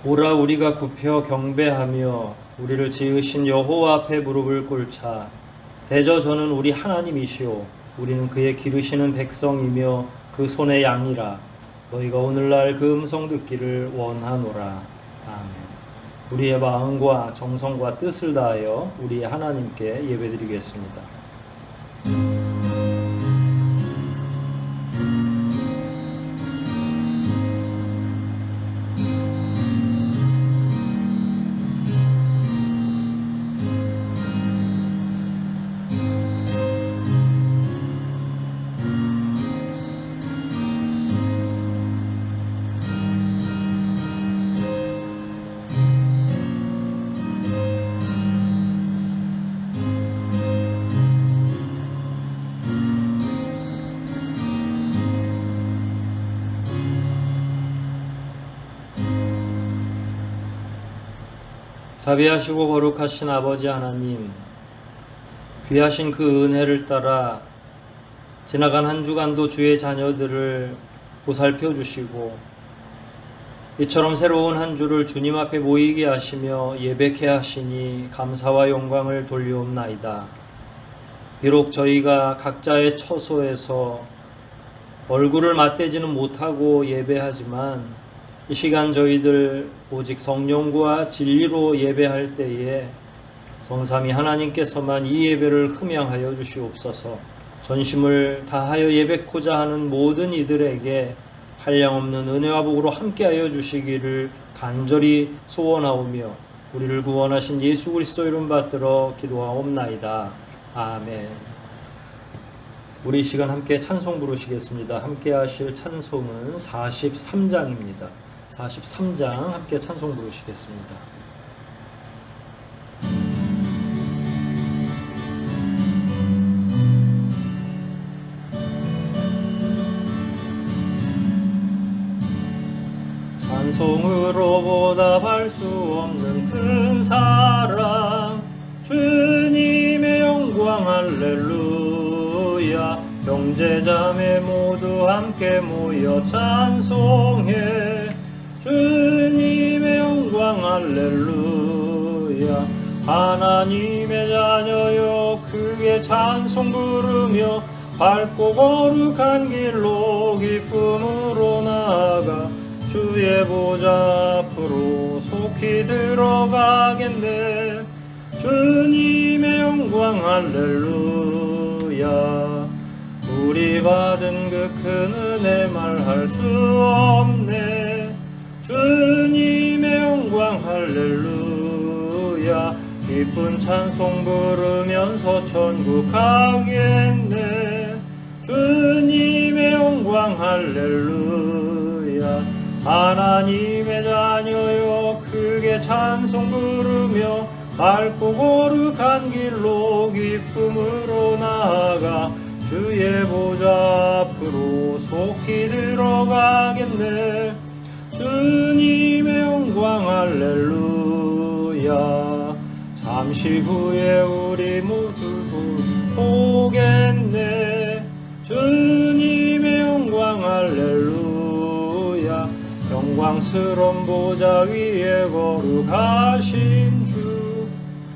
오라 우리가 굽혀 경배하며 우리를 지으신 여호와 앞에 무릎을 꿇자. 대저 저는 우리 하나님이시오. 우리는 그의 기르시는 백성이며 그 손의 양이라. 너희가 오늘날 그 음성 듣기를 원하노라. 아멘. 우리의 마음과 정성과 뜻을 다하여 우리 하나님께 예배드리겠습니다. 자비하시고 거룩하신 아버지 하나님, 귀하신 그 은혜를 따라 지나간 한 주간도 주의 자녀들을 보살펴 주시고 이처럼 새로운 한 주를 주님 앞에 모이게 하시며 예배케 하시니 감사와 영광을 돌려옵나이다. 비록 저희가 각자의 처소에서 얼굴을 맞대지는 못하고 예배하지만 이 시간 저희들 오직 성령과 진리로 예배할 때에 성삼위 하나님께서만 이 예배를 흠양하여 주시옵소서. 전심을 다하여 예배코자 하는 모든 이들에게 한량없는 은혜와 복으로 함께하여 주시기를 간절히 소원하오며 우리를 구원하신 예수 그리스도 이름 받들어 기도하옵나이다. 아멘. 우리 시간 함께 찬송 부르시겠습니다. 함께 하실 찬송은 43장입니다. 43장 함께 찬송 부르시겠습니다. 찬송으로 보답할 수 없는 큰 사랑 주님의 영광 할렐루야. 형제자매 모두 함께 모여 찬송해 주님의 영광 할렐루야. 하나님의 자녀여 크게 찬송 부르며 밝고 거룩한 길로 기쁨으로 나아가 주의 보좌 앞으로 속히 들어가겠네. 주님의 영광 할렐루야. 우리 받은 그 큰 은혜 말할 수 없네. 주님의 영광 할렐루야. 기쁜 찬송 부르면서 천국 가겠네. 주님의 영광 할렐루야. 하나님의 자녀여 크게 찬송 부르며 밝고 거룩한 길로 기쁨으로 나아가 주의 보좌 앞으로 속히 들어가겠네. 주님의 영광 할렐루야. 잠시 후에 우리 모두 보겠네. 주님의 영광 할렐루야. 영광스러운 보좌 위에 거룩하신 주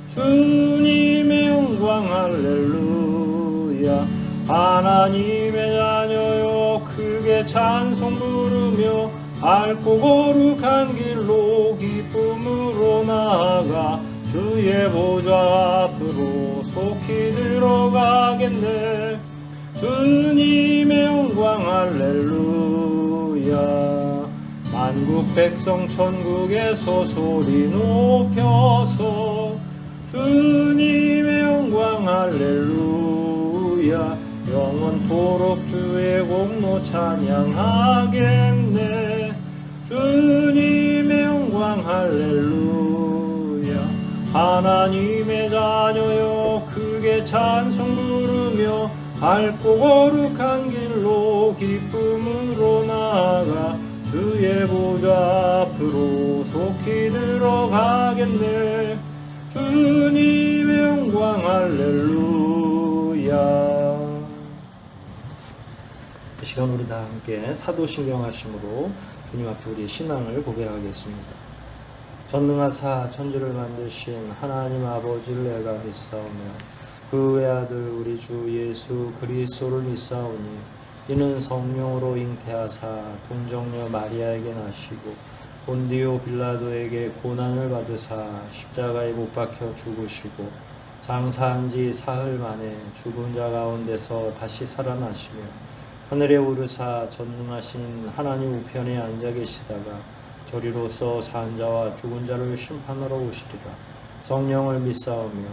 주님의 영광 할렐루야. 하나님의 자녀여 크게 찬송 부르며 밝고 거룩한 길로 기쁨으로 나아가 주의 보좌 앞으로 속히 들어가겠네. 주님의 영광 할렐루야. 만국 백성 천국에서 소리 높여서 주님의 영광 할렐루야. 영원토록 주의 공로 찬양하겠네. 주님의 영광 할렐루야. 하나님의 자녀여 크게 찬송 부르며 밝고 거룩한 길로 기쁨으로 나아가 주의 보좌 앞으로 속히 들어가겠네. 주님의 영광 할렐루야. 이 시간 우리 다 함께 사도신경 하심으로 주님 앞에 우리의 신앙을 고백하겠습니다. 전능하사 천지를 만드신 하나님 아버지를 내가 믿사오며 그 외아들 우리 주 예수 그리스도를 믿사오니 이는 성령으로 잉태하사 동정녀 마리아에게 나시고 본디오 빌라도에게 고난을 받으사 십자가에 못 박혀 죽으시고 장사한 지 사흘 만에 죽은 자 가운데서 다시 살아나시며 하늘에 오르사 전능하신 하나님 우편에 앉아 계시다가 저리로서 산 자와 죽은 자를 심판하러 오시리라. 성령을 믿사오며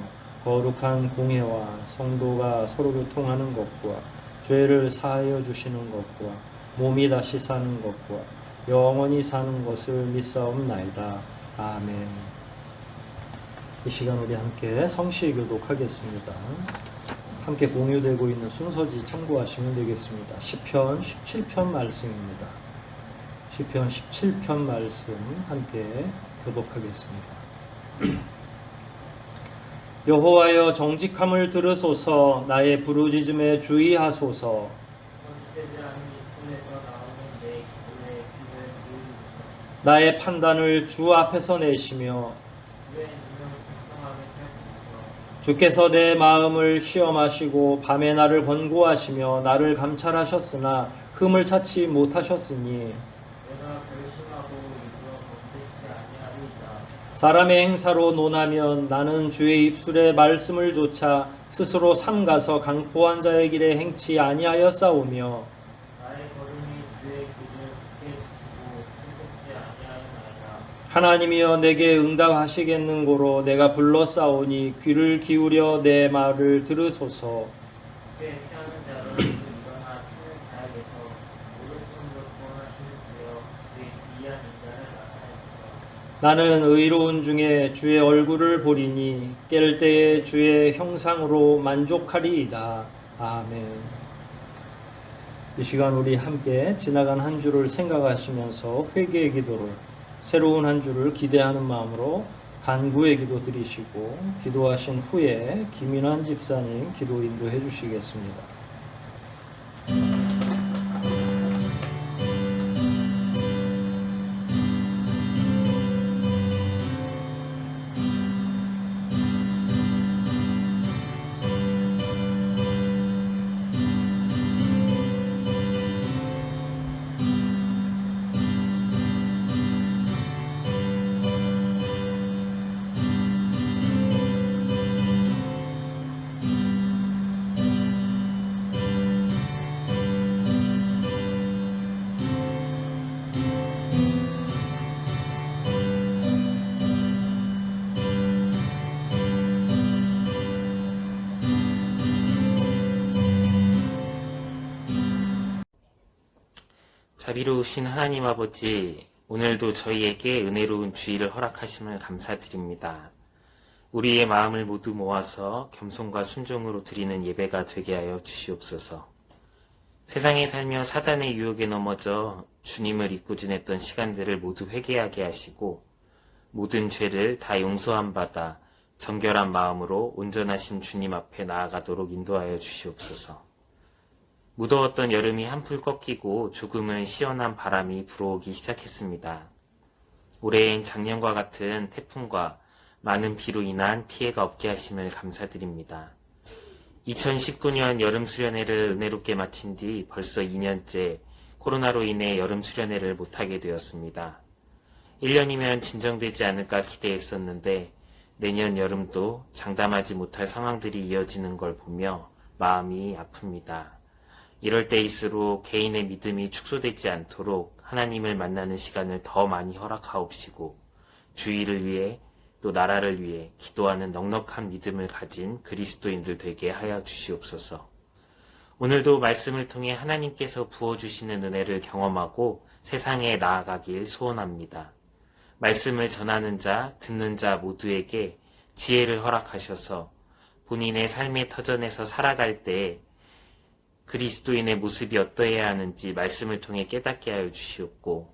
거룩한 공회와 성도가 서로 교통하는 것과 죄를 사하여 주시는 것과 몸이 다시 사는 것과 영원히 사는 것을 믿사옵나이다. 아멘. 이 시간 우리 함께 성시 교독하겠습니다. 함께 공유되고 있는 순서지 참고하시면 되겠습니다. 시편 17편 말씀입니다. 시편 17편 말씀 함께 교독하겠습니다. 여호와여 정직함을 들으소서. 나의 부르짖음에 주의하소서. 나의 판단을 주 앞에서 내시며 주께서 내 마음을 시험하시고 밤에 나를 권고하시며 나를 감찰하셨으나 흠을 찾지 못하셨으니 사람의 행사로 논하면 나는 주의 입술의 말씀을 조차 스스로 삼가서 강포한 자의 길에 행치 아니하였사오며 나의 걸음이 주의 길을 굳게 지키고 슬프지 아니하였나이다. 하나님이여 내게 응답하시겠는고로 내가 불러싸오니 귀를 기울여 내 말을 들으소서. 주께 피하는 자를 일어나 치는 자에게서 오른손으로 구원하시는 주여 그의 기이한 인자를 나타내소서. 나는 의로운 중에 주의 얼굴을 보리니 깰 때에 주의 형상으로 만족하리이다. 아멘. 이 시간 우리 함께 지나간 한 주를 생각하시면서 회개의 기도를, 새로운 한 주를 기대하는 마음으로 간구의 기도 드리시고 기도하신 후에 김인환 집사님 기도 인도해 주시겠습니다. 자비로우신 하나님 아버지, 오늘도 저희에게 은혜로운 주의를 허락하심을 감사드립니다. 우리의 마음을 모두 모아서 겸손과 순종으로 드리는 예배가 되게 하여 주시옵소서. 세상에 살며 사단의 유혹에 넘어져 주님을 잊고 지냈던 시간들을 모두 회개하게 하시고 모든 죄를 다 용서함 받아 정결한 마음으로 온전하신 주님 앞에 나아가도록 인도하여 주시옵소서. 무더웠던 여름이 한풀 꺾이고 조금은 시원한 바람이 불어오기 시작했습니다. 올해엔 작년과 같은 태풍과 많은 비로 인한 피해가 없게 하심을 감사드립니다. 2019년 여름 수련회를 은혜롭게 마친 뒤 벌써 2년째 코로나로 인해 여름 수련회를 못하게 되었습니다. 1년이면 진정되지 않을까 기대했었는데 내년 여름도 장담하지 못할 상황들이 이어지는 걸 보며 마음이 아픕니다. 이럴 때일수록 개인의 믿음이 축소되지 않도록 하나님을 만나는 시간을 더 많이 허락하옵시고 주의를 위해 또 나라를 위해 기도하는 넉넉한 믿음을 가진 그리스도인들 되게 하여 주시옵소서. 오늘도 말씀을 통해 하나님께서 부어주시는 은혜를 경험하고 세상에 나아가길 소원합니다. 말씀을 전하는 자, 듣는 자 모두에게 지혜를 허락하셔서 본인의 삶의 터전에서 살아갈 때 그리스도인의 모습이 어떠해야 하는지 말씀을 통해 깨닫게 하여 주시옵고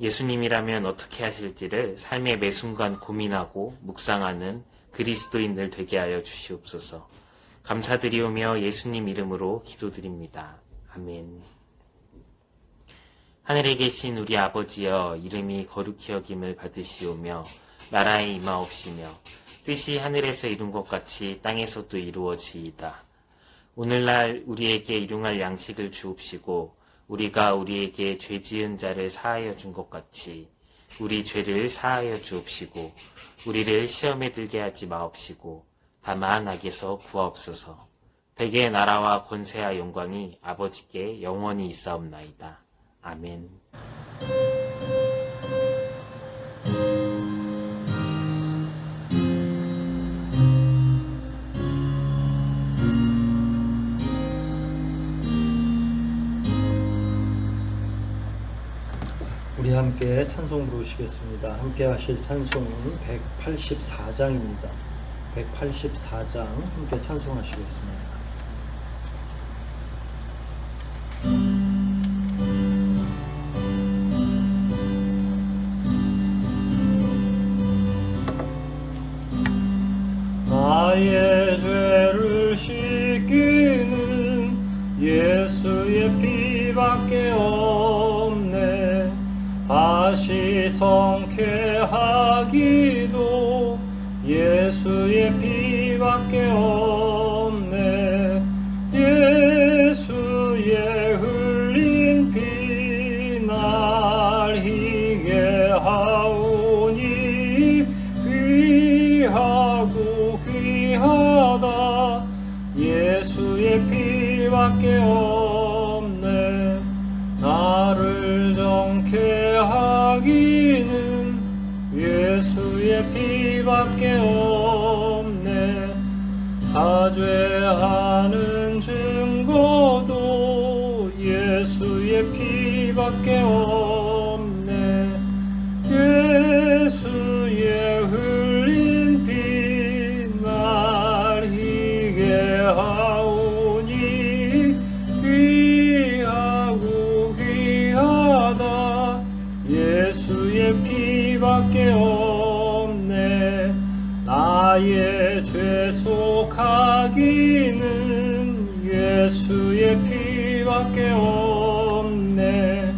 예수님이라면 어떻게 하실지를 삶의 매 순간 고민하고 묵상하는 그리스도인들 되게 하여 주시옵소서. 감사드리오며 예수님 이름으로 기도드립니다. 아멘. 하늘에 계신 우리 아버지여, 이름이 거룩히 여김을 받으시오며 나라에 임하옵시며 뜻이 하늘에서 이룬 것 같이 땅에서도 이루어지이다. 오늘날 우리에게 일용할 양식을 주옵시고 우리가 우리에게 죄 지은 자를 사하여 준 것 같이 우리 죄를 사하여 주옵시고 우리를 시험에 들게 하지 마옵시고 다만 악에서 구하옵소서. 대개 나라와 권세와 영광이 아버지께 영원히 있사옵나이다. 아멘. 우리 함께 찬송 부르시겠습니다. 함께 하실 찬송은 184장입니다. 184장 함께 찬송하시겠습니다. 나의 죄를 씻기는 예수의 피밖에 없네. 다시 성쾌하기도 예수의 피밖에 없네. 예수의 흘린 피 날 희게 하오니 귀하고 귀하다. 예수의 피밖에 없네. 나를 정케 하기는 예수의 피밖에 없네. 사죄하는 증거도 예수의 피밖에 없네. 예수의 흘린 피 날 희게 하오니 귀하고 귀하다. 예수의 피밖에 없네. 나의 죄 속하기는 예수의 피밖에 없네.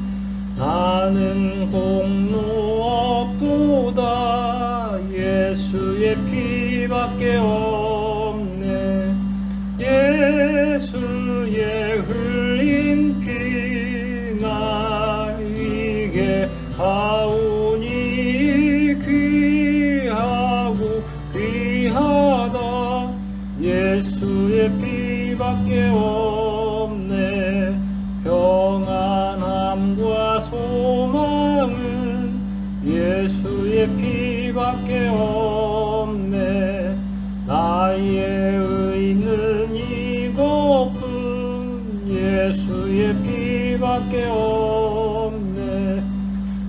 나는 공로 없도다. 예수의 피밖에 없네. 예수의 흘린 피 날 희게 하오니 귀하고 귀하다. 예수의 피밖에 없네. 평안함과 소망은 예수의 피밖에 없네. 나의 의는 이것뿐 예수의 피밖에 없네.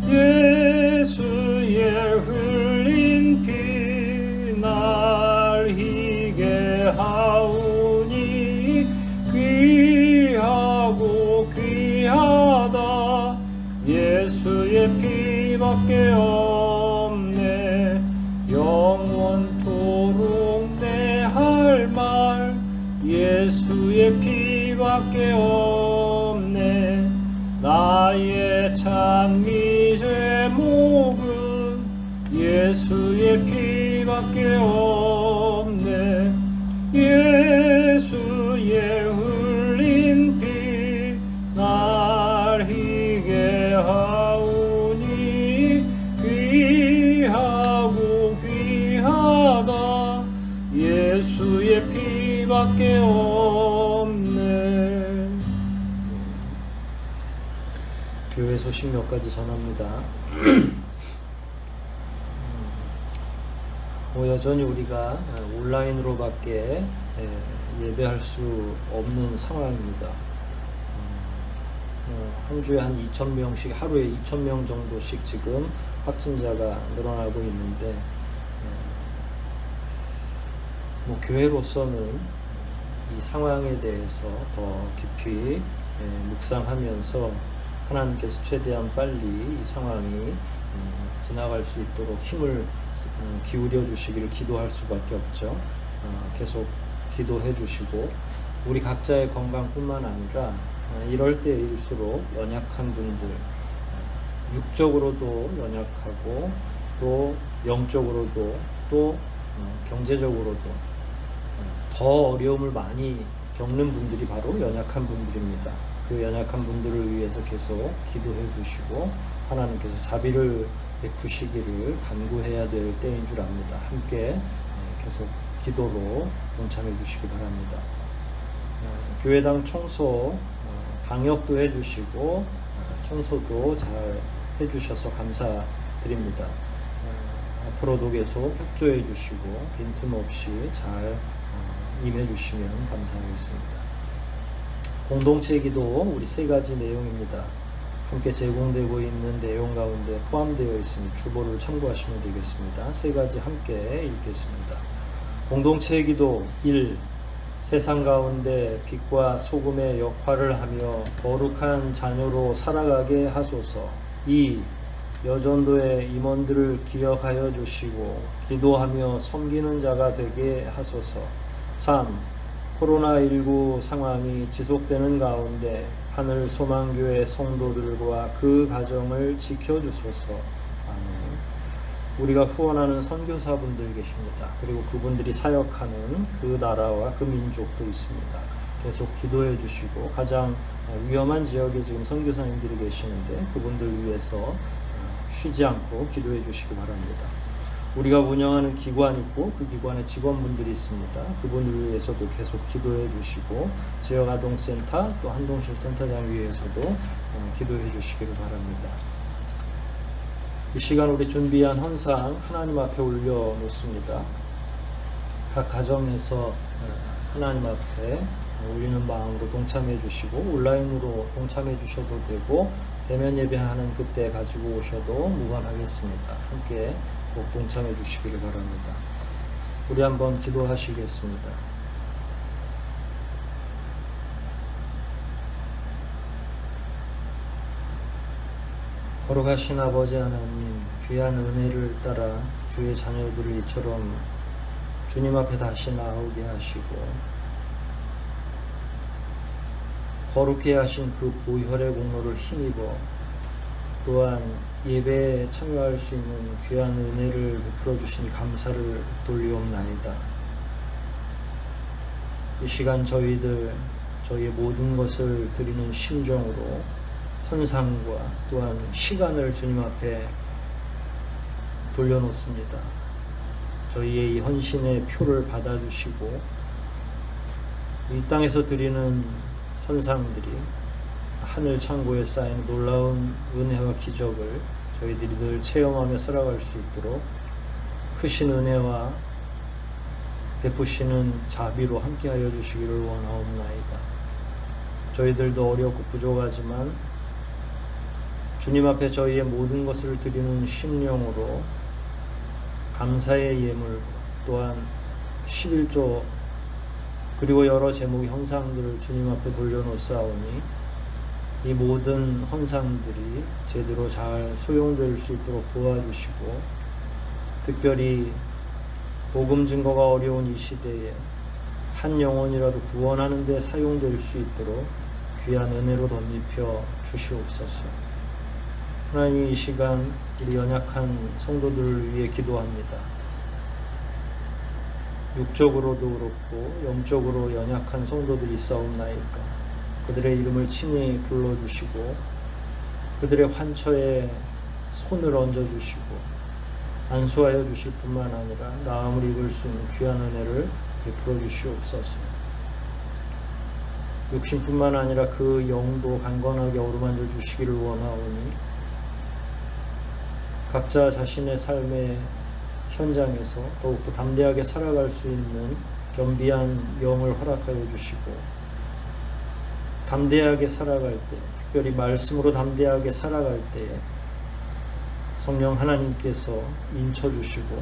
예수의 흘린 피 날 희게 하오니 귀하고 귀하다. 예수의 피밖에 없네. 영원토록 내 할 말 예수의 피밖에 없네. 나의 찬미 제목은 예수의 피밖에 없네. 예수의 흘린 피 날 희게 하오니 귀하고 귀하다. 예수의 피밖에 없네. 교회 소식 몇 가지 전합니다. 여전히 우리가 온라인으로밖에 예배할 수 없는 상황입니다. 한 주에 한 2,000명씩, 하루에 2,000명 정도씩 지금 확진자가 늘어나고 있는데, 교회로서는 이 상황에 대해서 더 깊이 묵상하면서 하나님께서 최대한 빨리 이 상황이 지나갈 수 있도록 힘을 기울여 주시기를 기도할 수밖에 없죠. 계속 기도해 주시고, 우리 각자의 건강뿐만 아니라 이럴 때일수록 연약한 분들, 육적으로도 연약하고 또 영적으로도 또 경제적으로도 더 어려움을 많이 겪는 분들이 바로 연약한 분들입니다. 그 연약한 분들을 위해서 계속 기도해 주시고 하나님께서 자비를 베푸시기를 간구해야 될 때인 줄 압니다. 함께 계속 기도로 동참해 주시기 바랍니다. 교회당 청소 방역도 해 주시고 청소도 잘 해 주셔서 감사드립니다. 앞으로도 계속 협조해 주시고 빈틈없이 잘 임해 주시면 감사하겠습니다. 공동체 기도 우리 세 가지 내용입니다. 함께 제공되고 있는 내용 가운데 포함되어 있으니 주보를 참고하시면 되겠습니다. 세 가지 함께 읽겠습니다. 공동체 기도 1. 세상 가운데 빛과 소금의 역할을 하며 거룩한 자녀로 살아가게 하소서. 2. 여전도의 임원들을 기억하여 주시고 기도하며 섬기는 자가 되게 하소서. 3. 코로나19 상황이 지속되는 가운데 하늘 소망교회 성도들과 그 가정을 지켜주소서. 아멘. 우리가 후원하는 선교사분들 계십니다. 그리고 그분들이 사역하는 그 나라와 그 민족도 있습니다. 계속 기도해 주시고 가장 위험한 지역에 지금 선교사님들이 계시는데 그분들 위해서 쉬지 않고 기도해 주시기 바랍니다. 우리가 운영하는 기관이 있고 그 기관의 직원분들이 있습니다. 그분들 위해서도 계속 기도해 주시고 지역아동센터 또 한동실 센터장 위해서도 기도해 주시기를 바랍니다. 이 시간 우리 준비한 헌상 하나님 앞에 올려놓습니다. 각 가정에서 하나님 앞에 올리는 마음으로 동참해 주시고 온라인으로 동참해 주셔도 되고 대면 예배하는 그때 가지고 오셔도 무관하겠습니다. 함께 꼭 동참해 주시기를 바랍니다. 우리 한번 기도하시겠습니다. 거룩하신 아버지 하나님, 귀한 은혜를 따라 주의 자녀들을 이처럼 주님 앞에 다시 나오게 하시고 거룩해 하신 그 보혈의 공로를 힘입어 또한 예배에 참여할 수 있는 귀한 은혜를 베풀어 주시니 감사를 돌리옵나이다. 이 시간 저희의 모든 것을 드리는 심정으로 헌상과 또한 시간을 주님 앞에 돌려놓습니다. 저희의 이 헌신의 표를 받아주시고 이 땅에서 드리는 헌상들이 하늘 창고에 쌓인 놀라운 은혜와 기적을 저희들이 늘 체험하며 살아갈 수 있도록 크신 은혜와 베푸시는 자비로 함께하여 주시기를 원하옵나이다. 저희들도 어렵고 부족하지만 주님 앞에 저희의 모든 것을 드리는 심령으로 감사의 예물 또한 11조 그리고 여러 제목의 헌상들을 주님 앞에 돌려놓사오니 이 모든 헌상들이 제대로 잘 소용될 수 있도록 도와주시고 특별히 복음 증거가 어려운 이 시대에 한 영혼이라도 구원하는 데 사용될 수 있도록 귀한 은혜로 덧입혀 주시옵소서. 하나님, 이 시간 우리 연약한 성도들을 위해 기도합니다. 육적으로도 그렇고 영적으로 연약한 성도들이 있사옵나이까. 그들의 이름을 친히 불러주시고 그들의 환처에 손을 얹어주시고 안수하여 주실 뿐만 아니라 나음을 입을 수 있는 귀한 은혜를 베풀어 주시옵소서. 육신뿐만 아니라 그 영도 강건하게 어루만져 주시기를 원하오니 각자 자신의 삶의 현장에서 더욱더 담대하게 살아갈 수 있는 겸비한 영을 허락하여 주시고 담대하게 살아갈 때, 특별히 말씀으로 담대하게 살아갈 때에 성령 하나님께서 인쳐주시고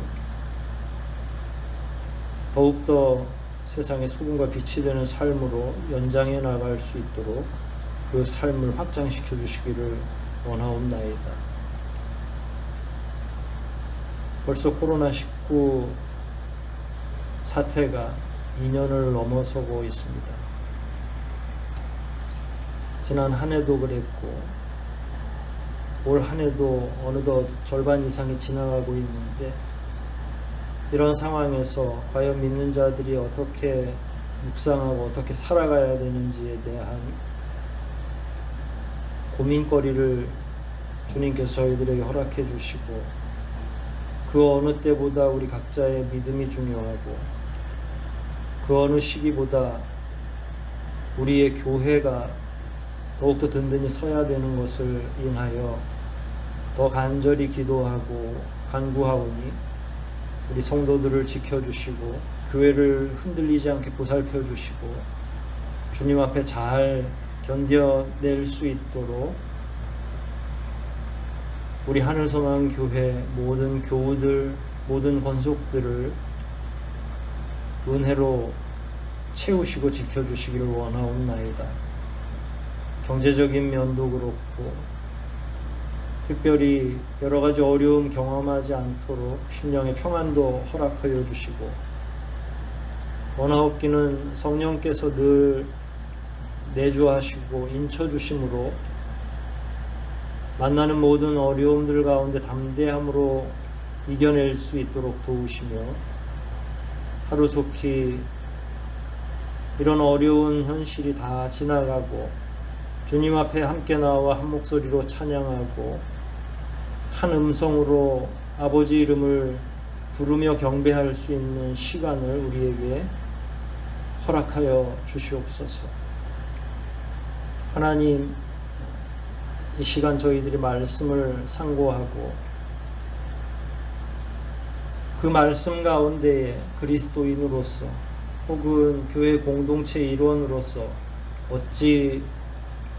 더욱더 세상의 소금과 빛이 되는 삶으로 연장해 나갈 수 있도록 그 삶을 확장시켜 주시기를 원하옵나이다. 벌써 코로나19 사태가 2년을 넘어서고 있습니다. 지난 한 해도 그랬고 올 한 해도 어느덧 절반 이상이 지나가고 있는데 이런 상황에서 과연 믿는 자들이 어떻게 묵상하고 어떻게 살아가야 되는지에 대한 고민거리를 주님께서 저희들에게 허락해 주시고, 그 어느 때보다 우리 각자의 믿음이 중요하고, 그 어느 시기보다 우리의 교회가 더욱더 든든히 서야 되는 것을 인하여 더 간절히 기도하고 간구하오니 우리 성도들을 지켜주시고 교회를 흔들리지 않게 보살펴 주시고 주님 앞에 잘 견뎌낼 수 있도록 우리 하늘소망교회 모든 교우들, 모든 권속들을 은혜로 채우시고 지켜주시기를 원하옵나이다. 경제적인 면도 그렇고 특별히 여러 가지 어려움 경험하지 않도록 심령의 평안도 허락하여 주시고, 원하옵기는 성령께서 늘 내주하시고 인쳐주심으로 만나는 모든 어려움들 가운데 담대함으로 이겨낼 수 있도록 도우시며, 하루속히 이런 어려운 현실이 다 지나가고 주님 앞에 함께 나와 한 목소리로 찬양하고 한 음성으로 아버지 이름을 부르며 경배할 수 있는 시간을 우리에게 허락하여 주시옵소서. 하나님, 이 시간 저희들이 말씀을 상고하고 그 말씀 가운데에 그리스도인으로서 혹은 교회 공동체 일원으로서 어찌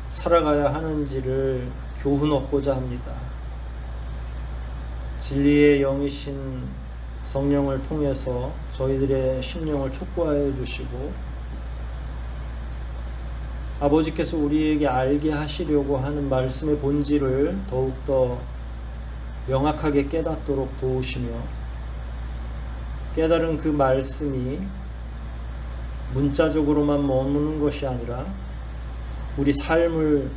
살아가야 하는지를 교훈 얻고자 합니다. 진리의 영이신 성령을 통해서 저희들의 심령을 촉구하여 주시고 아버지께서 우리에게 알게 하시려고 하는 말씀의 본질을 더욱더 명확하게 깨닫도록 도우시며, 깨달은 그 말씀이 문자적으로만 머무는 것이 아니라 우리 삶을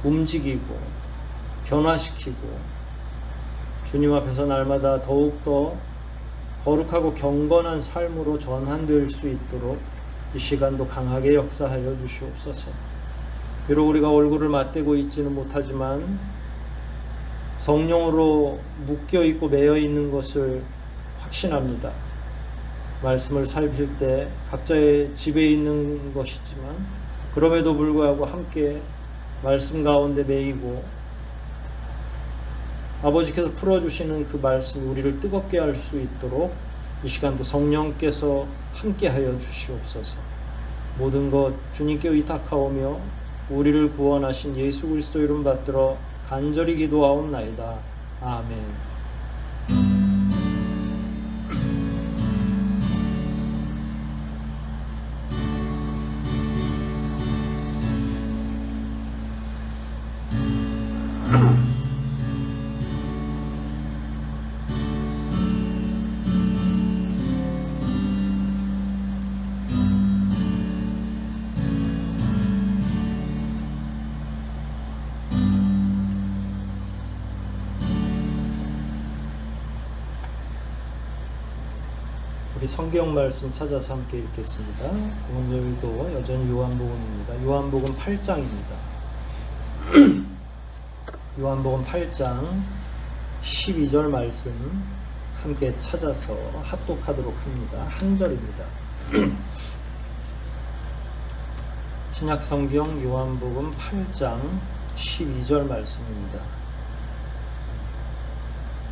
움직이고 변화시키고 주님 앞에서 날마다 더욱더 거룩하고 경건한 삶으로 전환될 수 있도록 이 시간도 강하게 역사하여 주시옵소서. 비록 우리가 얼굴을 맞대고 있지는 못하지만 성령으로 묶여 있고 매여 있는 것을 확신합니다. 말씀을 살필 때 각자의 집에 있는 것이지만 그럼에도 불구하고 함께 말씀 가운데 매이고 아버지께서 풀어주시는 그 말씀이 우리를 뜨겁게 할 수 있도록 이 시간도 성령께서 함께하여 주시옵소서. 모든 것 주님께 의탁하오며 우리를 구원하신 예수 그리스도 이름 받들어 간절히 기도하옵나이다. 아멘. 우리 성경 말씀 찾아서 함께 읽겠습니다. 오늘도 여전히 요한복음입니다. 요한복음 8장입니다. 요한복음 8장 12절 말씀 함께 찾아서 합독하도록 합니다. 한 절입니다. 신약성경 요한복음 8장 12절 말씀입니다.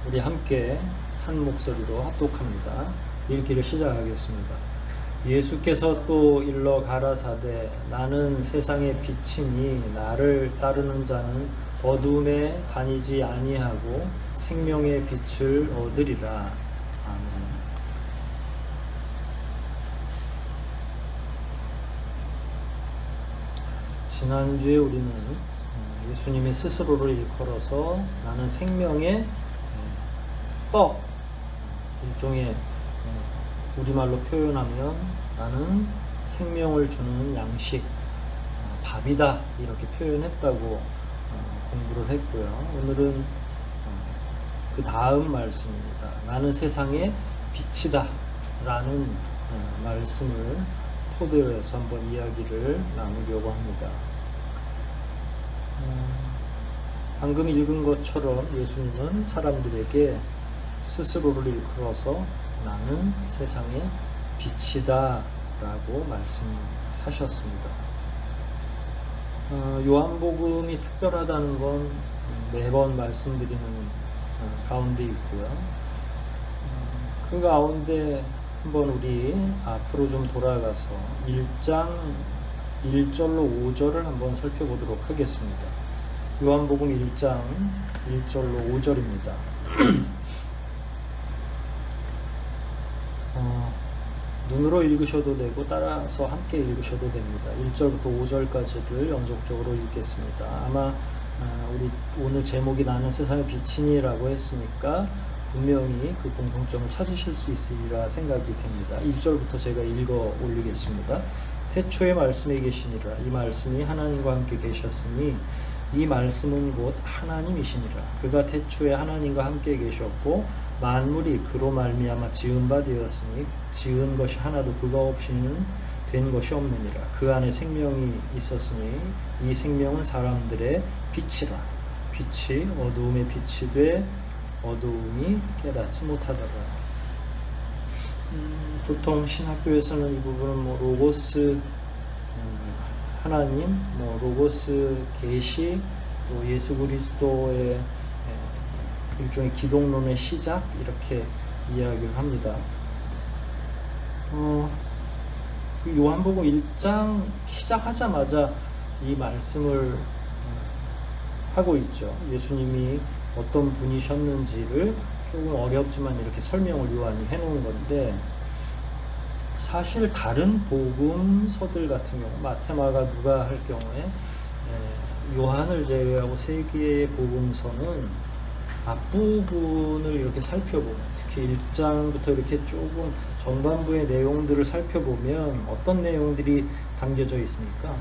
우리 함께 한 목소리로 합독합니다. 읽기를 시작하겠습니다. 예수께서 또 일러 가라사대 나는 세상의 빛이니 나를 따르는 자는 어둠에 다니지 아니하고 생명의 빛을 얻으리라. 아멘. 지난주에 우리는 예수님의 스스로를 일컬어서 나는 생명의 떡, 일종의 우리말로 표현하면 나는 생명을 주는 양식, 밥이다 이렇게 표현했다고 공부를 했고요. 오늘은 그 다음 말씀입니다. 나는 세상의 빛이다 라는 말씀을 토대로 해서 한번 이야기를 나누려고 합니다. 방금 읽은 것처럼 예수님은 사람들에게 스스로를 일컬어서 나는 세상의 빛이다 라고 말씀하셨습니다. 요한복음이 특별하다는 건 매번 말씀드리는 가운데 있고요. 그 가운데 한번 우리 앞으로 좀 돌아가서 1장 1절로 5절을 한번 살펴보도록 하겠습니다. 요한복음 1장 1절로 5절입니다. 눈으로 읽으셔도 되고 따라서 함께 읽으셔도 됩니다. 1절부터 5절까지를 연속적으로 읽겠습니다. 아마 우리 오늘 제목이 나는 세상의 빛이니라고 했으니까 분명히 그 공통점을 찾으실 수 있으리라 생각이 됩니다. 1절부터 제가 읽어 올리겠습니다. 태초에 말씀에 계시니라. 이 말씀이 하나님과 함께 계셨으니 이 말씀은 곧 하나님이시니라. 그가 태초에 하나님과 함께 계셨고 만물이 그로 말미암아 지은 바 되었으니 지은 것이 하나도 그가 없이는 된 것이 없느니라. 그 안에 생명이 있었으니 이 생명은 사람들의 빛이라. 빛이 어두움에 빛이 돼 어두움이 깨닫지 못하더라. 보통 신학교에서는 이 부분은 로고스 하나님, 로고스 계시, 또 예수 그리스도의 일종의 기독론의 시작 이렇게 이야기를 합니다. 요한복음 1장 시작하자마자 이 말씀을 하고 있죠. 예수님이 어떤 분이셨는지를 조금 어렵지만 이렇게 설명을 요한이 해놓은 건데, 사실 다른 복음서들 같은 경우 마태, 마가, 누가 할 경우에 요한을 제외하고 세 개의 복음서는 앞부분을 이렇게 살펴보면, 특히 1장부터 이렇게 조금 전반부의 내용들을 살펴보면 어떤 내용들이 담겨져 있습니까?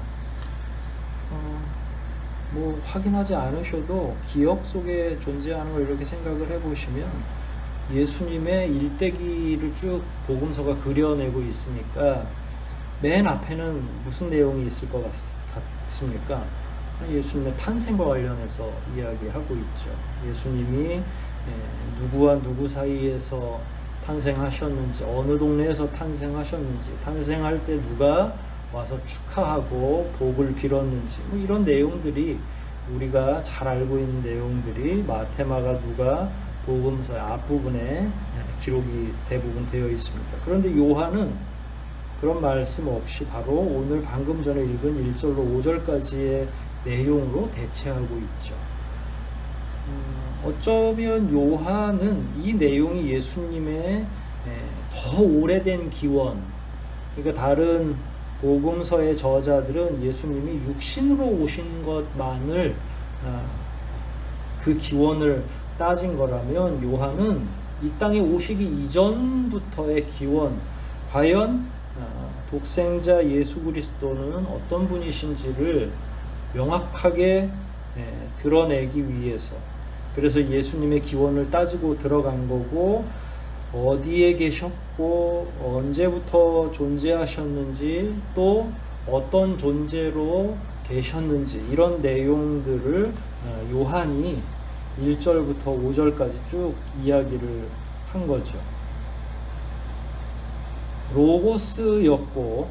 확인하지 않으셔도 기억 속에 존재하는 걸 이렇게 생각을 해보시면 예수님의 일대기를 쭉 복음서가 그려내고 있으니까 맨 앞에는 무슨 내용이 있을 것 같습니까? 예수님의 탄생과 관련해서 이야기하고 있죠. 예수님이 누구와 누구 사이에서 탄생하셨는지, 어느 동네에서 탄생하셨는지, 탄생할 때 누가 와서 축하하고 복을 빌었는지, 이런 내용들이 우리가 잘 알고 있는 내용들이 마태, 마가, 누가 복음서의 앞부분에 기록이 대부분 되어 있습니다. 그런데 요한은 그런 말씀 없이 바로 오늘 방금 전에 읽은 1절로 5절까지의 내용으로 대체하고 있죠. 어쩌면 요한은 이 내용이 예수님의 더 오래된 기원, 그러니까 다른 복음서의 저자들은 예수님이 육신으로 오신 것만을 그 기원을 따진 거라면, 요한은 이 땅에 오시기 이전부터의 기원, 과연 독생자 예수 그리스도는 어떤 분이신지를 명확하게 드러내기 위해서, 그래서 예수님의 기원을 따지고 들어간 거고, 어디에 계셨고 언제부터 존재하셨는지, 또 어떤 존재로 계셨는지, 이런 내용들을 요한이 1절부터 5절까지 쭉 이야기를 한 거죠. 로고스였고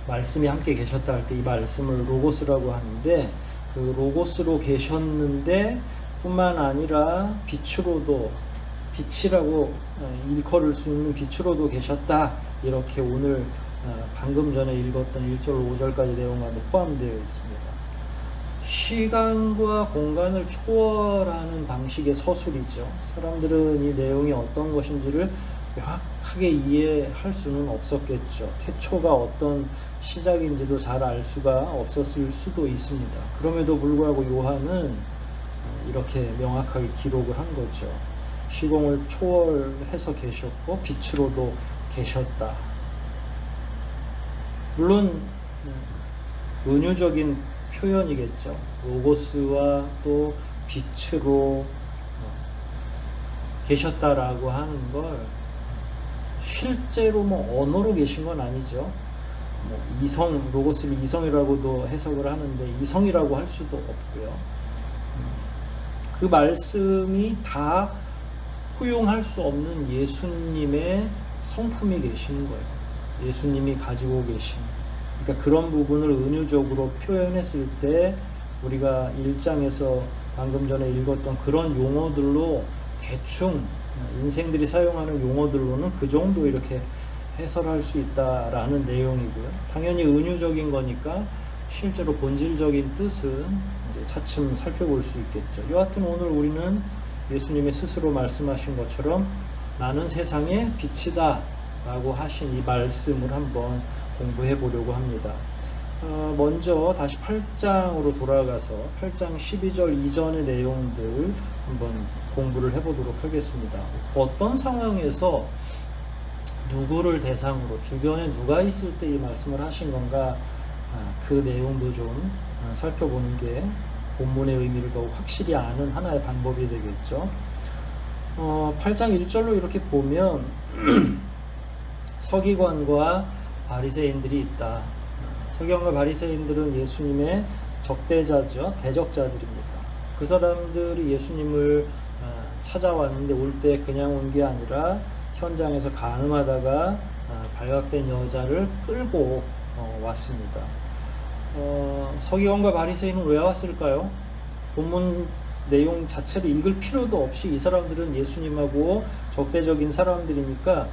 말씀이 함께 계셨다 할 때 이 말씀을 로고스라고 하는데, 그 로고스로 계셨는데 뿐만 아니라 빛으로도, 빛이라고 일컬을 수 있는 빛으로도 계셨다, 이렇게 오늘 방금 전에 읽었던 1절 5절까지 내용과도 포함되어 있습니다. 시간과 공간을 초월하는 방식의 서술이죠. 사람들은 이 내용이 어떤 것인지를 명확하게 이해할 수는 없었겠죠. 태초가 어떤 시작인지도 잘 알 수가 없었을 수도 있습니다. 그럼에도 불구하고 요한은 이렇게 명확하게 기록을 한 거죠. 시공을 초월해서 계셨고 빛으로도 계셨다. 물론 은유적인 표현이겠죠. 로고스와 또 빛으로 계셨다라고 하는 걸 실제로 뭐 언어로 계신 건 아니죠. 뭐 이성, 로고스를 이성이라고도 해석을 하는데 이성이라고 할 수도 없고요. 그 말씀이 다 포용할 수 없는 예수님의 성품이 계시는 거예요. 예수님이 가지고 계신. 그러니까 그런 부분을 은유적으로 표현했을 때 우리가 1장에서 방금 전에 읽었던 그런 용어들로 대충 인생들이 사용하는 용어들로는 그 정도 이렇게 해설할 수 있다라는 내용이고요. 당연히 은유적인 거니까 실제로 본질적인 뜻은 이제 차츰 살펴볼 수 있겠죠. 여하튼 오늘 우리는 예수님이 스스로 말씀하신 것처럼 나는 세상의 빛이다 라고 하신 이 말씀을 한번 공부해 보려고 합니다. 먼저 다시 8장으로 돌아가서 8장 12절 이전의 내용들 한번 공부를 해보도록 하겠습니다. 어떤 상황에서 누구를 대상으로 주변에 누가 있을 때 이 말씀을 하신 건가, 그 내용도 좀 살펴보는 게 본문의 의미를 더욱 확실히 아는 하나의 방법이 되겠죠. 8장 1절로 이렇게 보면 서기관과 바리새인들이 있다. 서기관과 바리새인들은 예수님의 적대자죠. 대적자들입니다. 그 사람들이 예수님을 찾아왔는데 올 때 그냥 온 게 아니라 현장에서 간음하다가 발각된 여자를 끌고 왔습니다. 서기관과 바리새인은 왜 왔을까요? 본문 내용 자체를 읽을 필요도 없이 이 사람들은 예수님하고 적대적인 사람들이니까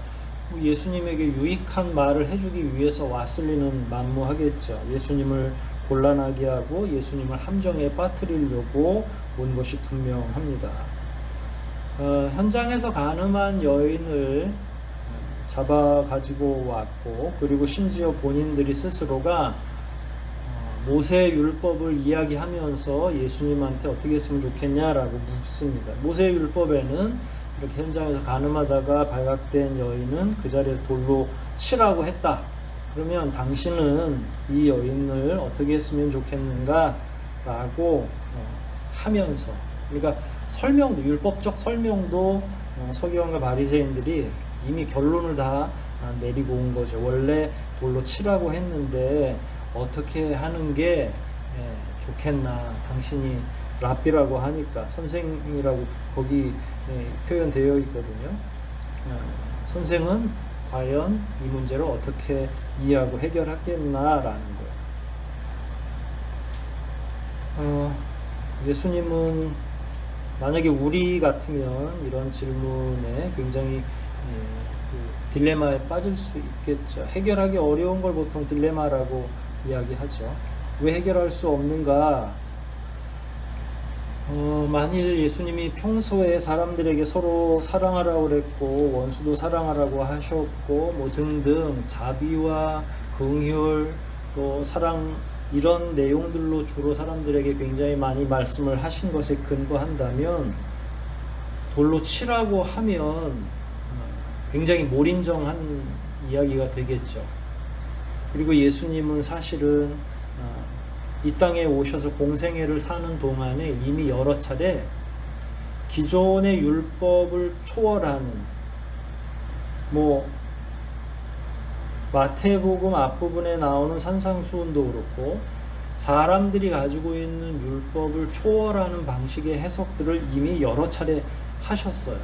예수님에게 유익한 말을 해주기 위해서 왔을 리는 만무하겠죠. 예수님을 곤란하게 하고 예수님을 함정에 빠뜨리려고 온 것이 분명합니다. 현장에서 간음한 여인을 잡아 가지고 왔고, 그리고 심지어 본인들이 스스로가 모세 율법을 이야기하면서 예수님한테 어떻게 했으면 좋겠냐라고 묻습니다. 모세 율법에는 이렇게 현장에서 간음하다가 발각된 여인은 그 자리에서 돌로 치라고 했다. 그러면 당신은 이 여인을 어떻게 했으면 좋겠는가 라고 하면서, 그러니까 설명도, 율법적 설명도 서기관과 바리새인들이 이미 결론을 다 내리고 온 거죠. 원래 돌로 치라고 했는데 어떻게 하는 게 좋겠나. 당신이 랍비라고 하니까, 선생이라고 거기 표현되어 있거든요. 선생은 과연 이 문제를 어떻게 이해하고 해결하겠나라는 거예요. 예수님은 만약에 우리 같으면 이런 질문에 굉장히 그 딜레마에 빠질 수 있겠죠. 해결하기 어려운 걸 보통 딜레마라고 이야기하죠. 왜 해결할 수 없는가? 만일 예수님이 평소에 사람들에게 서로 사랑하라고 그랬고 원수도 사랑하라고 하셨고 뭐 등등 자비와 긍휼 또 사랑 이런 내용들로 주로 사람들에게 굉장히 많이 말씀을 하신 것에 근거한다면 돌로 치라고 하면 굉장히 몰인정한 이야기가 되겠죠. 그리고 예수님은 사실은 이 땅에 오셔서 공생애를 사는 동안에 이미 여러 차례 기존의 율법을 초월하는, 뭐 마태복음 앞부분에 나오는 산상수훈도 그렇고 사람들이 가지고 있는 율법을 초월하는 방식의 해석들을 이미 여러 차례 하셨어요.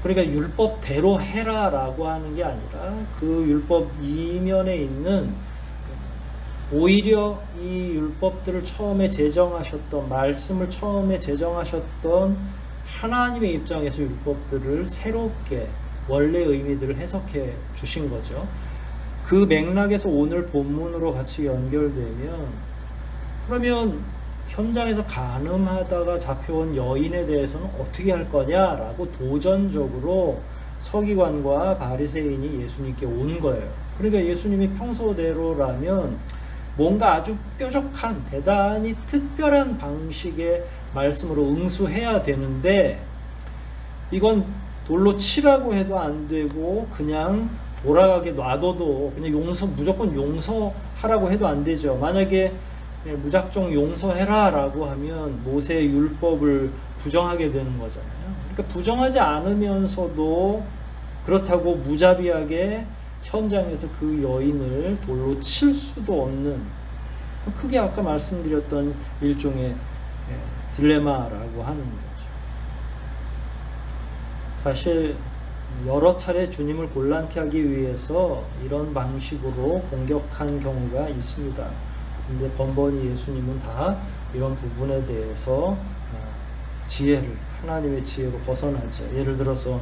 그러니까 율법대로 해라라고 하는 게 아니라 그 율법 이면에 있는, 오히려 이 율법들을 처음에 제정하셨던, 말씀을 처음에 제정하셨던 하나님의 입장에서 율법들을 새롭게 원래 의미들을 해석해 주신 거죠. 그 맥락에서 오늘 본문으로 같이 연결되면, 그러면 현장에서 간음하다가 잡혀온 여인에 대해서는 어떻게 할 거냐라고 도전적으로 서기관과 바리새인이 예수님께 온 거예요. 그러니까 예수님이 평소대로라면 뭔가 아주 뾰족한, 대단히 특별한 방식의 말씀으로 응수해야 되는데, 이건 돌로 치라고 해도 안 되고 그냥 돌아가게 놔둬도 그냥 무조건 용서하라고 해도 안 되죠. 만약에 무작정 용서해라 라고 하면 모세의 율법을 부정하게 되는 거잖아요. 그러니까 부정하지 않으면서도 그렇다고 무자비하게 현장에서 그 여인을 돌로 칠 수도 없는, 크게 아까 말씀드렸던 일종의 딜레마라고 하는 거죠. 사실 여러 차례 주님을 곤란케 하기 위해서 이런 방식으로 공격한 경우가 있습니다. 근데 번번이 예수님은 다 이런 부분에 대해서 지혜를, 하나님의 지혜로 벗어나죠. 예를 들어서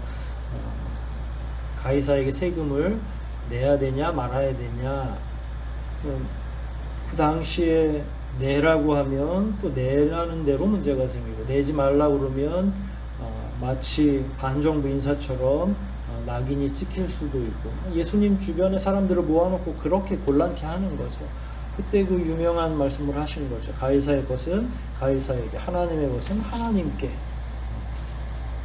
가이사에게 세금을 내야 되냐 말아야 되냐, 그 당시에 내라고 하면 또 내라는 대로 문제가 생기고, 내지 말라고 그러면 마치 반정부 인사처럼 낙인이 찍힐 수도 있고, 예수님 주변에 사람들을 모아놓고 그렇게 곤란케 하는 거죠. 그때 그 유명한 말씀을 하신 거죠. 가이사의 것은 가이사에게, 하나님의 것은 하나님께.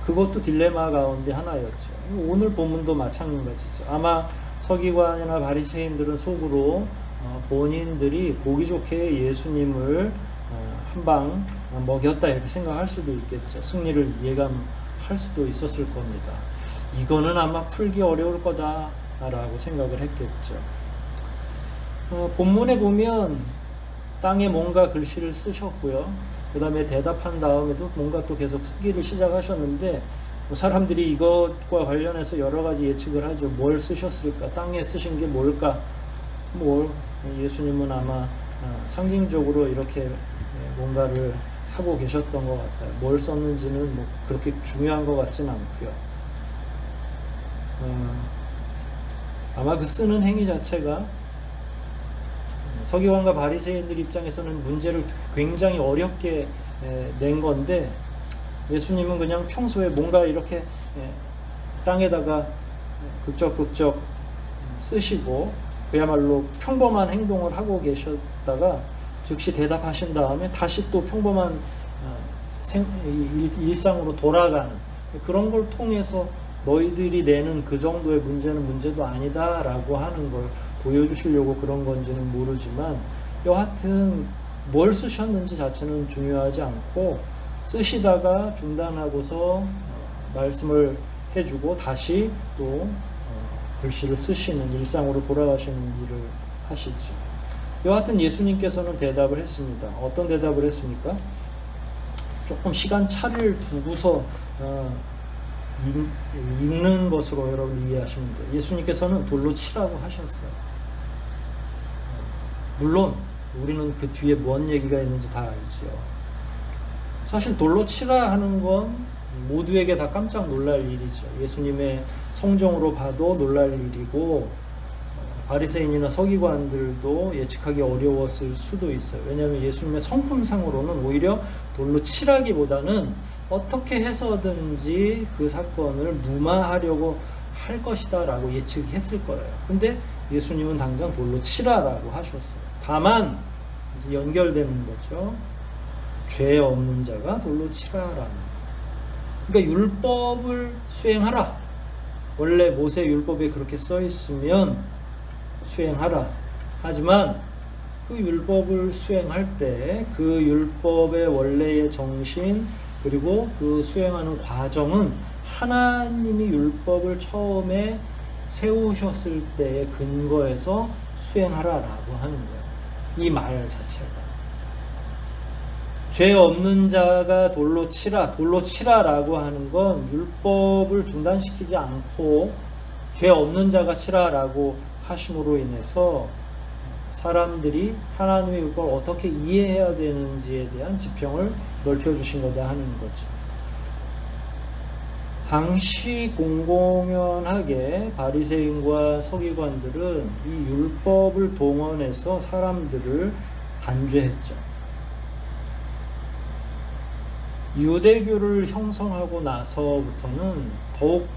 그것도 딜레마 가운데 하나였죠. 오늘 본문도 마찬가지죠. 아마 서기관이나 바리새인들은 속으로 본인들이 보기 좋게 예수님을 한 방 먹였다 이렇게 생각할 수도 있겠죠. 승리를 예감할 수도 있었을 겁니다. 이거는 아마 풀기 어려울 거다라고 생각을 했겠죠. 본문에 보면 땅에 뭔가 글씨를 쓰셨고요. 그 다음에 대답한 다음에도 뭔가 또 계속 쓰기를 시작하셨는데, 사람들이 이것과 관련해서 여러 가지 예측을 하죠. 뭘 쓰셨을까? 땅에 쓰신 게 뭘까? 예수님은 아마 상징적으로 이렇게 뭔가를 하고 계셨던 것 같아요. 뭘 썼는지는 뭐 그렇게 중요한 것 같진 않고요. 아마 그 쓰는 행위 자체가 서기관과 바리새인들 입장에서는 문제를 굉장히 어렵게 낸 건데, 예수님은 그냥 평소에 뭔가 이렇게 땅에다가 극적극적 쓰시고 그야말로 평범한 행동을 하고 계셨다가 즉시 대답하신 다음에 다시 또 평범한 일상으로 돌아가는, 그런 걸 통해서 너희들이 내는 그 정도의 문제는 문제도 아니다 라고 하는 걸 보여주시려고 그런 건지는 모르지만, 여하튼 뭘 쓰셨는지 자체는 중요하지 않고, 쓰시다가 중단하고서 말씀을 해주고 다시 또 글씨를 쓰시는, 일상으로 돌아가시는 일을 하시지. 여하튼 예수님께서는 대답을 했습니다. 어떤 대답을 했습니까? 조금 시간차를 두고서 읽는 것으로 여러분 이해하시면 돼요. 예수님께서는 돌로 치라고 하셨어요. 물론 우리는 그 뒤에 뭔 얘기가 있는지 다 알죠. 사실 돌로 치라 하는 건 모두에게 다 깜짝 놀랄 일이죠. 예수님의 성정으로 봐도 놀랄 일이고, 바리새인이나 서기관들도 예측하기 어려웠을 수도 있어요. 왜냐하면 예수님의 성품상으로는 오히려 돌로 치라기보다는 어떻게 해서든지 그 사건을 무마하려고 할 것이다 라고 예측했을 거예요. 근데 예수님은 당장 돌로 치라라고 하셨어요. 다만 이제 연결되는 거죠. 죄 없는 자가 돌로 치라라는. 그러니까 율법을 수행하라. 원래 모세 율법에 그렇게 써 있으면 수행하라. 하지만 그 율법을 수행할 때 그 율법의 원래의 정신, 그리고 그 수행하는 과정은 하나님이 율법을 처음에 세우셨을 때의 근거에서 수행하라라고 하는 거예요. 이 말 자체가. 죄 없는 자가 돌로 치라라고 하는 건 율법을 중단시키지 않고 죄 없는 자가 치라라고 하심으로 인해서 사람들이 하나님의 율법을 어떻게 이해해야 되는지에 대한 지평을 넓혀주신 거다 하는 거죠. 당시 공공연하게 바리새인과 서기관들은 이 율법을 동원해서 사람들을 단죄했죠. 유대교를 형성하고 나서부터는 더욱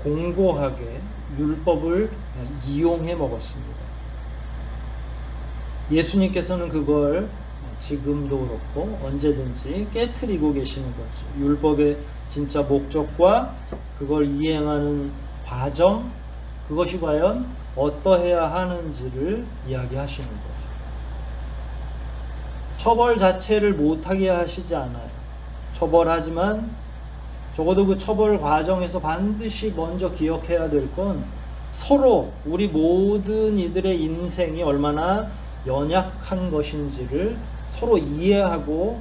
공고하게 율법을 이용해 먹었습니다. 예수님께서는 그걸 지금도 그렇고 언제든지 깨트리고 계시는 거죠. 율법의 진짜 목적과 그걸 이행하는 과정, 그것이 과연 어떠해야 하는지를 이야기하시는 거죠. 처벌 자체를 못하게 하시지 않아요. 처벌하지만 적어도 그 처벌 과정에서 반드시 먼저 기억해야 될 건 서로 우리 모든 이들의 인생이 얼마나 연약한 것인지를 서로 이해하고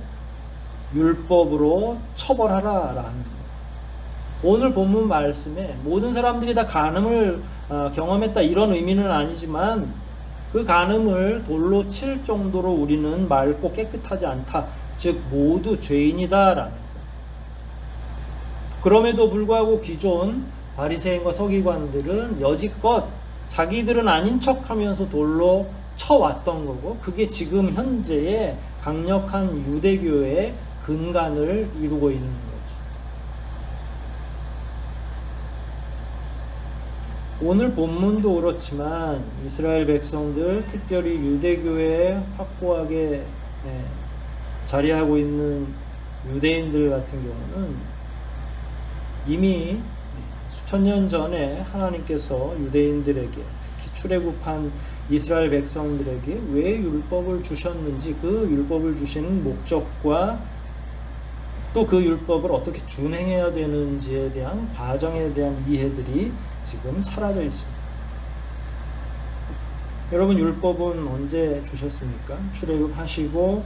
율법으로 처벌하라라는 거예요. 오늘 본문 말씀에 모든 사람들이 다 간음을 경험했다 이런 의미는 아니지만 그 간음을 돌로 칠 정도로 우리는 맑고 깨끗하지 않다. 즉 모두 죄인이다라는 거예요. 그럼에도 불구하고 기존 바리새인과 서기관들은 여지껏 자기들은 아닌 척하면서 돌로 쳐왔던 거고 그게 지금 현재의 강력한 유대교의 근간을 이루고 있는 거죠. 오늘 본문도 그렇지만 이스라엘 백성들, 특별히 유대교에 확고하게 자리하고 있는 유대인들 같은 경우는 이미 수천 년 전에 하나님께서 유대인들에게, 특히 출애굽한 이스라엘 백성들에게 왜 율법을 주셨는지, 그 율법을 주시는 목적과 또 그 율법을 어떻게 준행해야 되는지에 대한 과정에 대한 이해들이 지금 사라져 있습니다. 여러분, 율법은 언제 주셨습니까? 출애굽하시고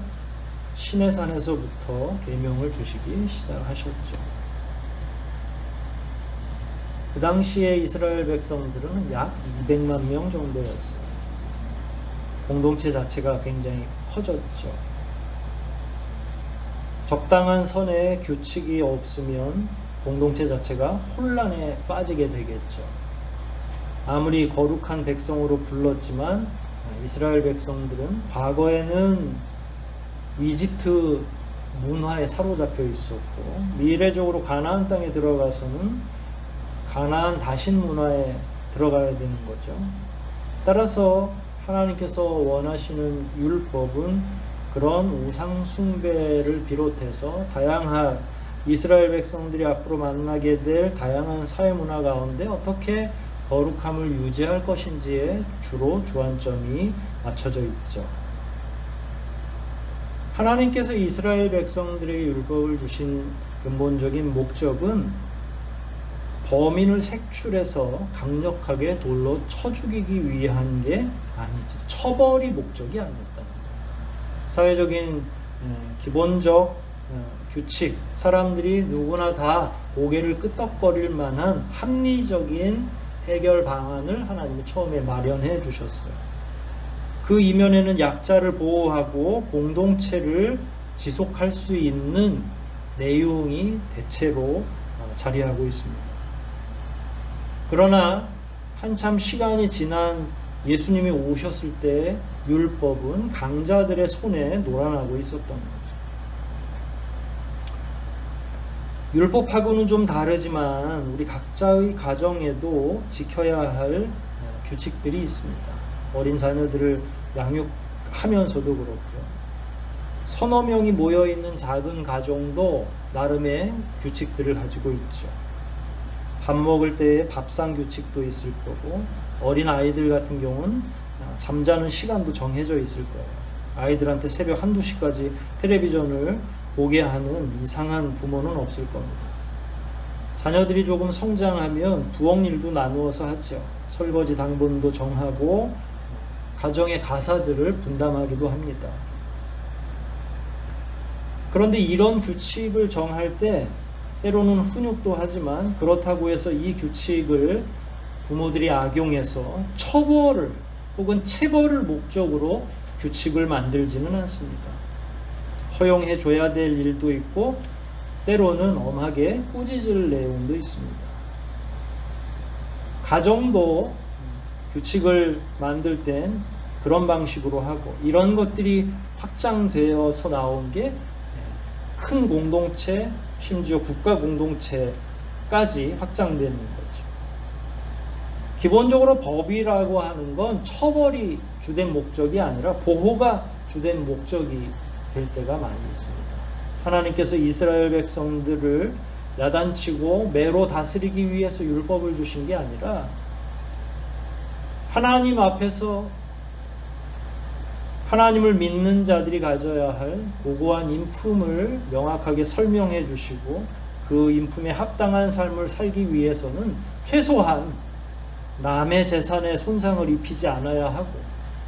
시내산에서부터 계명을 주시기 시작하셨죠. 그 당시에 이스라엘 백성들은 약 200만 명 정도였어요. 공동체 자체가 굉장히 커졌죠. 적당한 선의 규칙이 없으면 공동체 자체가 혼란에 빠지게 되겠죠. 아무리 거룩한 백성으로 불렀지만 이스라엘 백성들은 과거에는 이집트 문화에 사로잡혀 있었고 미래적으로 가나안 땅에 들어가서는 가나안 다신 문화에 들어가야 되는 거죠. 따라서 하나님께서 원하시는 율법은 그런 우상 숭배를 비롯해서 다양한 이스라엘 백성들이 앞으로 만나게 될 다양한 사회 문화 가운데 어떻게 거룩함을 유지할 것인지에 주로 주안점이 맞춰져 있죠. 하나님께서 이스라엘 백성들에게 율법을 주신 근본적인 목적은 범인을 색출해서 강력하게 돌로 쳐 죽이기 위한 게 아니죠. 처벌이 목적이 아니었다는 거예요. 사회적인 기본적 규칙, 사람들이 누구나 다 고개를 끄덕거릴 만한 합리적인 해결 방안을 하나님이 처음에 마련해 주셨어요. 그 이면에는 약자를 보호하고 공동체를 지속할 수 있는 내용이 대체로 자리하고 있습니다. 그러나 한참 시간이 지난 예수님이 오셨을 때 율법은 강자들의 손에 놀아나고 있었던 거죠. 율법하고는 좀 다르지만 우리 각자의 가정에도 지켜야 할 규칙들이 있습니다. 어린 자녀들을 양육하면서도 그렇고요. 서너 명이 모여있는 작은 가정도 나름의 규칙들을 가지고 있죠. 밥 먹을 때의 밥상 규칙도 있을 거고 어린 아이들 같은 경우는 잠자는 시간도 정해져 있을 거예요. 아이들한테 새벽 1-2시까지 텔레비전을 보게 하는 이상한 부모는 없을 겁니다. 자녀들이 조금 성장하면 부엌 일도 나누어서 하죠. 설거지 당번도 정하고 가정의 가사들을 분담하기도 합니다. 그런데 이런 규칙을 정할 때 때로는 훈육도 하지만 그렇다고 해서 이 규칙을 부모들이 악용해서 처벌을 혹은 체벌을 목적으로 규칙을 만들지는 않습니다. 허용해 줘야 될 일도 있고 때로는 엄하게 꾸짖을 내용도 있습니다. 가정도 규칙을 만들 땐 그런 방식으로 하고 이런 것들이 확장되어서 나온 게 큰 공동체, 심지어 국가 공동체까지 확장되는 거죠. 기본적으로 법이라고 하는 건 처벌이 주된 목적이 아니라 보호가 주된 목적이 될 때가 많이 있습니다. 하나님께서 이스라엘 백성들을 야단치고 매로 다스리기 위해서 율법을 주신 게 아니라 하나님 앞에서 하나님을 믿는 자들이 가져야 할 고고한 인품을 명확하게 설명해 주시고 그 인품에 합당한 삶을 살기 위해서는 최소한 남의 재산에 손상을 입히지 않아야 하고,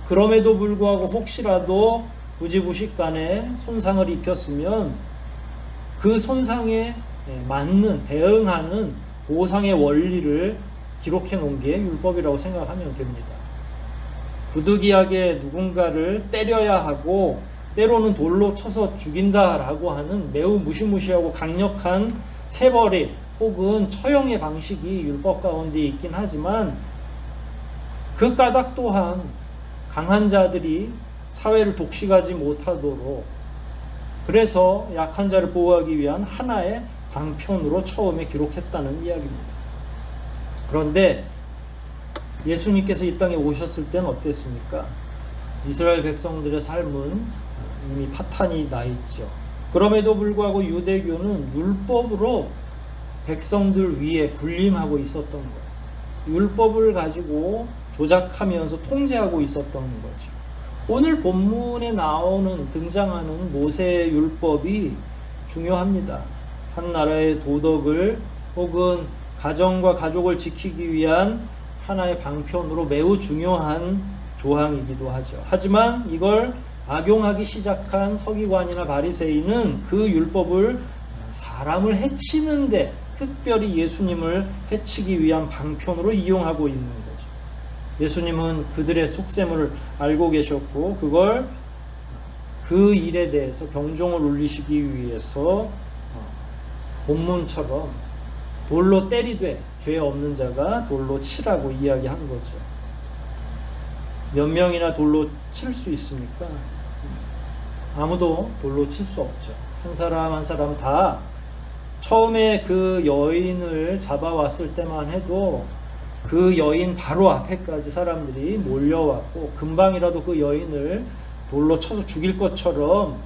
그럼에도 불구하고 혹시라도 부지부식간에 손상을 입혔으면 그 손상에 맞는, 대응하는 보상의 원리를 기록해 놓은 게 율법이라고 생각하면 됩니다. 부득이하게 누군가를 때려야 하고 때로는 돌로 쳐서 죽인다라고 하는 매우 무시무시하고 강력한 체벌의 혹은 처형의 방식이 율법 가운데 있긴 하지만, 그 까닭 또한 강한 자들이 사회를 독식하지 못하도록, 그래서 약한 자를 보호하기 위한 하나의 방편으로 처음에 기록했다는 이야기입니다. 그런데 예수님께서 이 땅에 오셨을 때는 어땠습니까? 이스라엘 백성들의 삶은 이미 파탄이 나 있죠. 그럼에도 불구하고 유대교는 율법으로 백성들 위에 군림하고 있었던 거예요. 율법을 가지고 조작하면서 통제하고 있었던 거죠. 오늘 본문에 등장하는 모세의 율법이 중요합니다. 한 나라의 도덕을 혹은 가정과 가족을 지키기 위한 하나의 방편으로 매우 중요한 조항이기도 하죠. 하지만 이걸 악용하기 시작한 서기관이나 바리새인은 그 율법을 사람을 해치는데, 특별히 예수님을 해치기 위한 방편으로 이용하고 있는 거죠. 예수님은 그들의 속셈을 알고 계셨고, 그 일에 대해서 경종을 울리시기 위해서 본문처럼 돌로 때리되 죄 없는 자가 돌로 치라고 이야기한 거죠. 몇 명이나 돌로 칠 수 있습니까? 아무도 돌로 칠 수 없죠. 한 사람 한 사람 다 처음에 그 여인을 잡아왔을 때만 해도 그 여인 바로 앞에까지 사람들이 몰려왔고, 금방이라도 그 여인을 돌로 쳐서 죽일 것처럼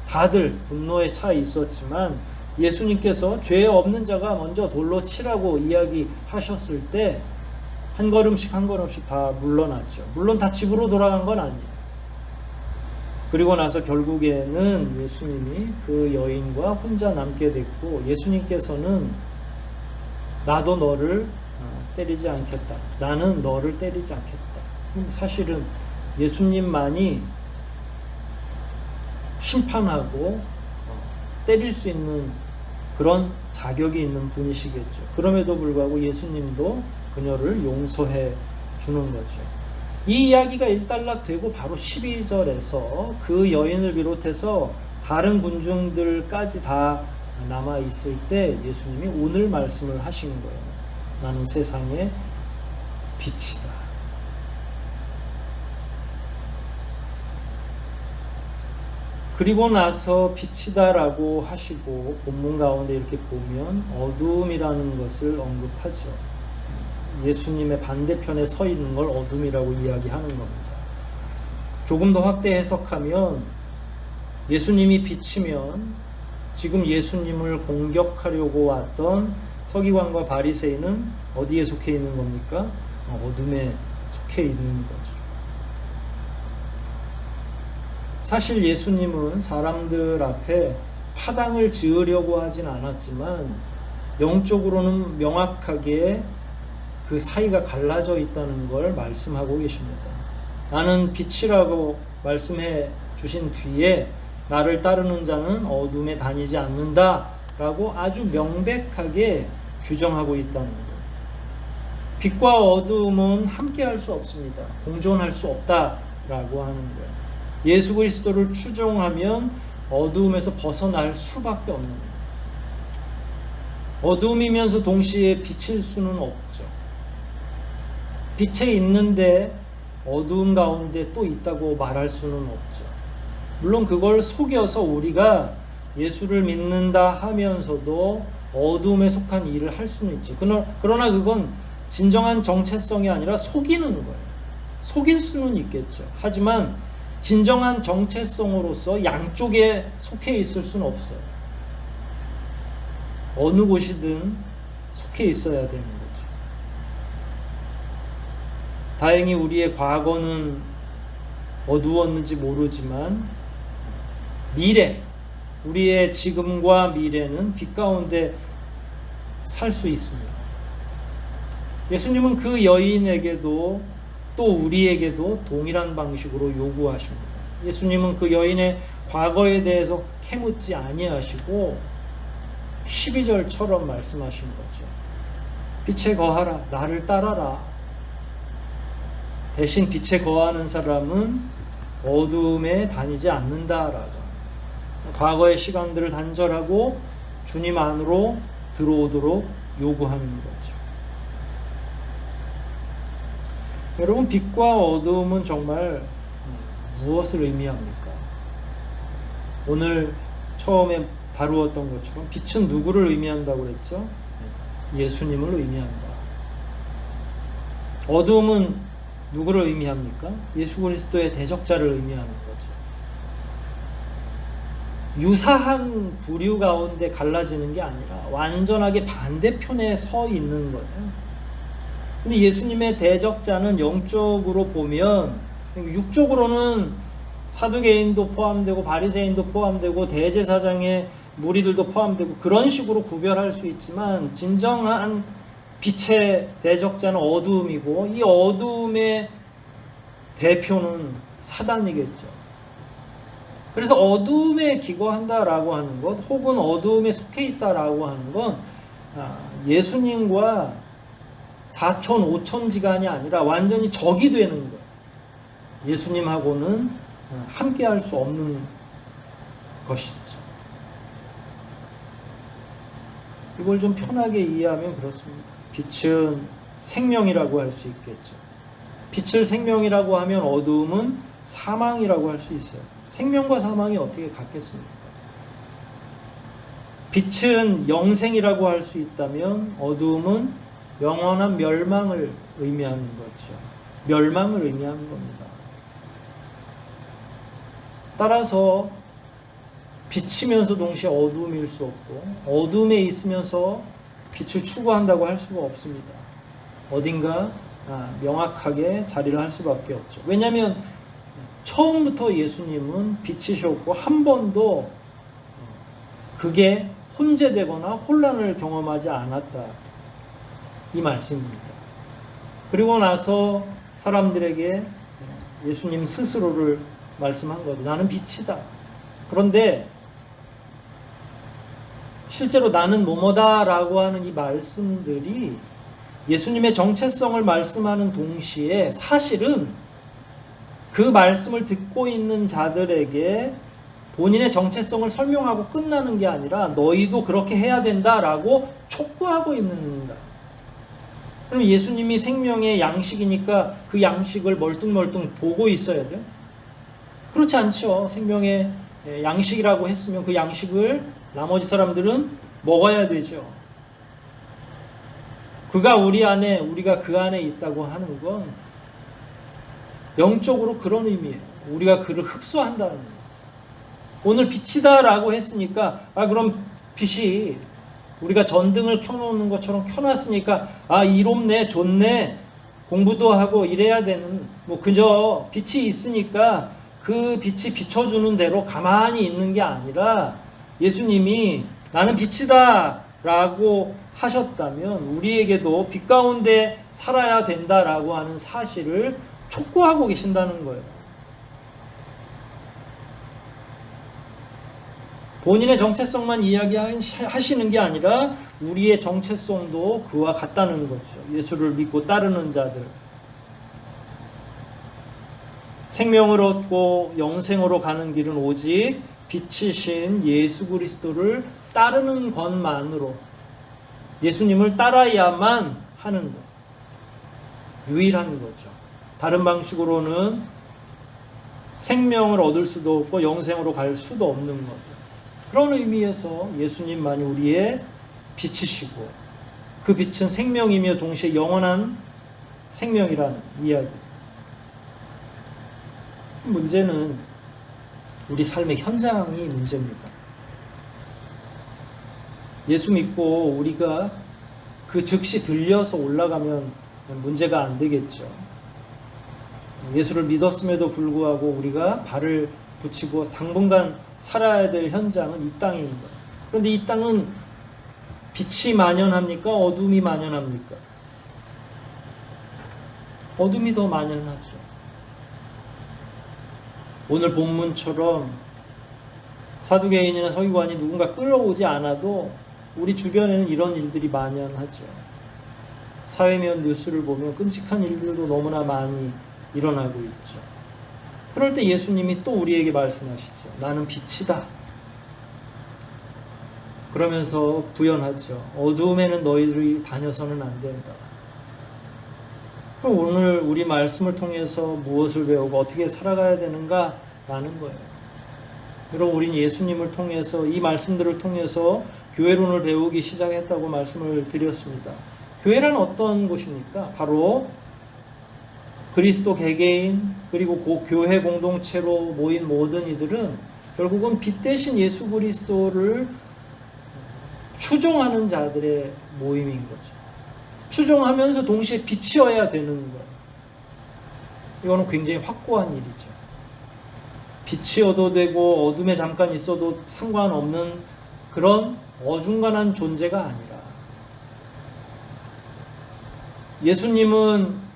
다들 분노에 차 있었지만, 예수님께서 죄 없는 자가 먼저 돌로 치라고 이야기하셨을 때 한 걸음씩 한 걸음씩 다 물러났죠. 물론 다 집으로 돌아간 건 아니에요. 그리고 나서 결국에는 예수님이 그 여인과 혼자 남게 됐고, 예수님께서는 나도 너를 때리지 않겠다. 나는 너를 때리지 않겠다. 사실은 예수님만이 심판하고 때릴 수 있는 그런 자격이 있는 분이시겠죠. 그럼에도 불구하고 예수님도 그녀를 용서해 주는 거죠. 이 이야기가 일단락되고 바로 12절에서 그 여인을 비롯해서 다른 군중들까지 다 남아 있을 때 예수님이 오늘 말씀을 하신 거예요. 나는 세상의 빛이다. 그리고 나서 빛이다라고 하시고 본문 가운데 이렇게 보면 어두움이라는 것을 언급하죠. 예수님의 반대편에 서 있는 걸 어둠이라고 이야기하는 겁니다. 조금 더 확대 해석하면 예수님이 빛이면 지금 예수님을 공격하려고 왔던 서기관과 바리새인은 어디에 속해 있는 겁니까? 어둠에 속해 있는 거죠. 사실 예수님은 사람들 앞에 파당을 지으려고 하진 않았지만 영적으로는 명확하게 그 사이가 갈라져 있다는 걸 말씀하고 계십니다. 나는 빛이라고 말씀해 주신 뒤에 나를 따르는 자는 어둠에 다니지 않는다 라고 아주 명백하게 규정하고 있다는 거예요. 빛과 어둠은 함께 할 수 없습니다. 공존할 수 없다라고 하는 거예요. 예수 그리스도를 추종하면 어두움에서 벗어날 수밖에 없는 거예요. 어두움이면서 동시에 빛일 수는 없죠. 빛에 있는데 어두움 가운데 또 있다고 말할 수는 없죠. 물론 그걸 속여서 우리가 예수를 믿는다 하면서도 어두움에 속한 일을 할 수는 있죠. 그러나 그건 진정한 정체성이 아니라 속이는 거예요. 속일 수는 있겠죠. 하지만 진정한 정체성으로서 양쪽에 속해 있을 수는 없어요. 어느 곳이든 속해 있어야 되는 거죠. 다행히 우리의 과거는 어두웠는지 모르지만 미래, 우리의 지금과 미래는 빛 가운데 살 수 있습니다. 예수님은 그 여인에게도 또 우리에게도 동일한 방식으로 요구하십니다. 예수님은 그 여인의 과거에 대해서 캐묻지 아니하시고 12절처럼 말씀하신 거죠. 빛에 거하라, 나를 따라라. 대신 빛에 거하는 사람은 어둠에 다니지 않는다라고. 과거의 시간들을 단절하고 주님 안으로 들어오도록 요구하는 거죠. 여러분, 빛과 어둠은 정말 무엇을 의미합니까? 오늘 처음에 다루었던 것처럼 빛은 누구를 의미한다고 그랬죠? 예수님을 의미한다. 어둠은 누구를 의미합니까? 예수 그리스도의 대적자를 의미하는 거죠. 유사한 부류 가운데 갈라지는 게 아니라 완전하게 반대편에 서 있는 거예요. 근데 예수님의 대적자는 영적으로 보면, 육적으로는 사두개인도 포함되고 바리새인도 포함되고 대제사장의 무리들도 포함되고 그런 식으로 구별할 수 있지만, 진정한 빛의 대적자는 어두움이고 이 어두움의 대표는 사단이겠죠. 그래서 어두움에 기거한다라고 하는 것, 혹은 어두움에 속해 있다라고 하는 건 예수님과 사촌 오촌지간이 아니라 완전히 적이 되는 거예요. 예수님하고는 함께 할 수 없는 것이죠. 이걸 좀 편하게 이해하면 그렇습니다. 빛은 생명이라고 할 수 있겠죠. 빛을 생명이라고 하면 어두움은 사망이라고 할 수 있어요. 생명과 사망이 어떻게 같겠습니까? 빛은 영생이라고 할 수 있다면 어두움은 영원한 멸망을 의미하는 거죠. 멸망을 의미하는 겁니다. 따라서 빛이면서 동시에 어두움일 수 없고 어두움에 있으면서 빛을 추구한다고 할 수가 없습니다. 어딘가 명확하게 자리를 할 수밖에 없죠. 왜냐하면 처음부터 예수님은 빛이셨고 한 번도 그게 혼재되거나 혼란을 경험하지 않았다, 이 말씀입니다. 그리고 나서 사람들에게 예수님 스스로를 말씀한 거죠. 나는 빛이다. 그런데 실제로 나는 뭐뭐다 라고 하는 이 말씀들이 예수님의 정체성을 말씀하는 동시에 사실은 그 말씀을 듣고 있는 자들에게 본인의 정체성을 설명하고 끝나는 게 아니라 너희도 그렇게 해야 된다라고 촉구하고 있는 거다. 그럼 예수님이 생명의 양식이니까 그 양식을 멀뚱멀뚱 보고 있어야 돼요? 그렇지 않죠. 생명의 양식이라고 했으면 그 양식을 나머지 사람들은 먹어야 되죠. 그가 우리 안에, 우리가 그 안에 있다고 하는 건 영적으로 그런 의미예요. 우리가 그를 흡수한다는 거예요. 오늘 빛이다 라고 했으니까 그럼 빛이 우리가 전등을 켜놓는 것처럼 켜놨으니까 이롭네, 좋네, 공부도 하고 이래야 되는, 그저 빛이 있으니까 그 빛이 비춰주는 대로 가만히 있는 게 아니라 예수님이 나는 빛이다 라고 하셨다면 우리에게도 빛 가운데 살아야 된다라고 하는 사실을 촉구하고 계신다는 거예요. 본인의 정체성만 이야기하시는 게 아니라 우리의 정체성도 그와 같다는 거죠. 예수를 믿고 따르는 자들. 생명을 얻고 영생으로 가는 길은 오직 빛이신 예수 그리스도를 따르는 것만으로, 예수님을 따라야만 하는 것, 유일한 거죠. 다른 방식으로는 생명을 얻을 수도 없고 영생으로 갈 수도 없는 거죠. 그런 의미에서 예수님만이 우리의 빛이시고 그 빛은 생명이며 동시에 영원한 생명이라는 이야기. 문제는 우리 삶의 현장이 문제입니다. 예수 믿고 우리가 그 즉시 들려서 올라가면 문제가 안 되겠죠. 예수를 믿었음에도 불구하고 우리가 발을 붙이고 당분간 살아야 될 현장은 이 땅인 거예요. 그런데 이 땅은 빛이 만연합니까? 어둠이 만연합니까? 어둠이 더 만연하죠. 오늘 본문처럼 사두개인이나 서기관이 누군가 끌어오지 않아도 우리 주변에는 이런 일들이 만연하죠. 사회면 뉴스를 보면 끔찍한 일들도 너무나 많이 일어나고 있죠. 그럴 때 예수님이 또 우리에게 말씀하시죠. 나는 빛이다. 그러면서 부연하죠. 어두움에는 너희들이 다녀서는 안 된다. 그럼 오늘 우리 말씀을 통해서 무엇을 배우고 어떻게 살아가야 되는가 라는 거예요. 여러분, 우린 예수님을 통해서, 이 말씀들을 통해서 교회론을 배우기 시작했다고 말씀을 드렸습니다. 교회란 어떤 곳입니까? 바로 그리스도 개개인 그리고 교회 공동체로 모인 모든 이들은 결국은 빛 대신 예수 그리스도를 추종하는 자들의 모임인 거죠. 추종하면서 동시에 빛이어야 되는 거예요. 이거는 굉장히 확고한 일이죠. 빛이어도 되고 어둠에 잠깐 있어도 상관없는 그런 어중간한 존재가 아니라 예수님은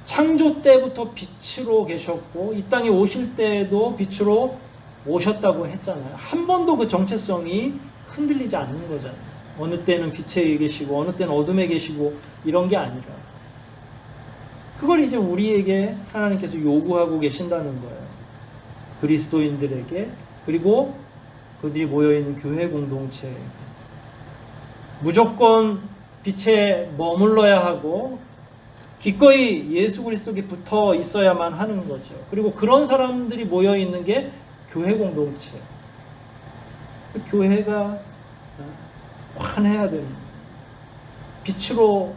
창조 때부터 빛으로 계셨고 이 땅에 오실 때에도 빛으로 오셨다고 했잖아요. 한 번도 그 정체성이 흔들리지 않는 거잖아요. 어느 때는 빛에 계시고 어느 때는 어둠에 계시고 이런 게 아니라 그걸 이제 우리에게 하나님께서 요구하고 계신다는 거예요. 그리스도인들에게 그리고 그들이 모여있는 교회 공동체에게 무조건 빛에 머물러야 하고 기꺼이 예수 그리스도께 붙어 있어야만 하는 거죠. 그리고 그런 사람들이 모여있는 게 교회 공동체. 그 교회가 환해야 되는 거예요. 빛으로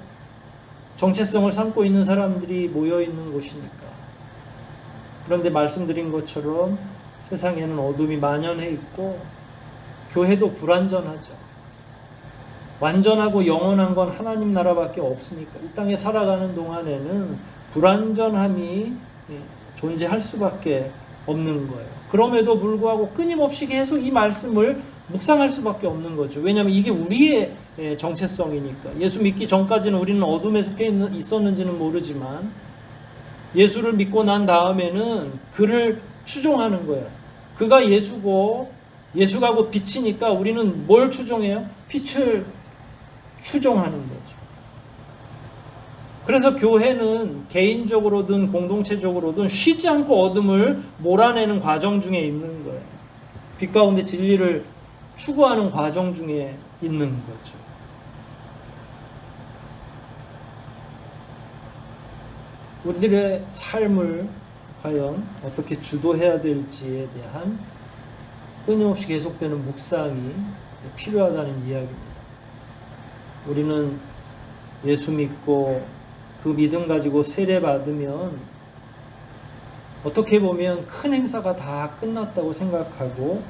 정체성을 삼고 있는 사람들이 모여있는 곳이니까. 그런데 말씀드린 것처럼 세상에는 어둠이 만연해 있고 교회도 불완전하죠. 완전하고 영원한 건 하나님 나라밖에 없으니까 이 땅에 살아가는 동안에는 불완전함이 존재할 수밖에 없는 거예요. 그럼에도 불구하고 끊임없이 계속 이 말씀을 묵상할 수밖에 없는 거죠. 왜냐하면 이게 우리의 정체성이니까. 예수 믿기 전까지는 우리는 어둠에 속해 있었는지는 모르지만 예수를 믿고 난 다음에는 그를 추종하는 거예요. 그가 예수고 예수가 곧 빛이니까 우리는 뭘 추종해요? 빛을 추종하는 거죠. 그래서 교회는 개인적으로든 공동체적으로든 쉬지 않고 어둠을 몰아내는 과정 중에 있는 거예요. 빛 가운데 진리를 추구하는 과정 중에 있는 거죠. 우리들의 삶을 과연 어떻게 주도해야 될지에 대한 끊임없이 계속되는 묵상이 필요하다는 이야기입니다. 우리는 예수 믿고 그 믿음 가지고 세례 받으면 어떻게 보면 큰 행사가 다 끝났다고 생각하고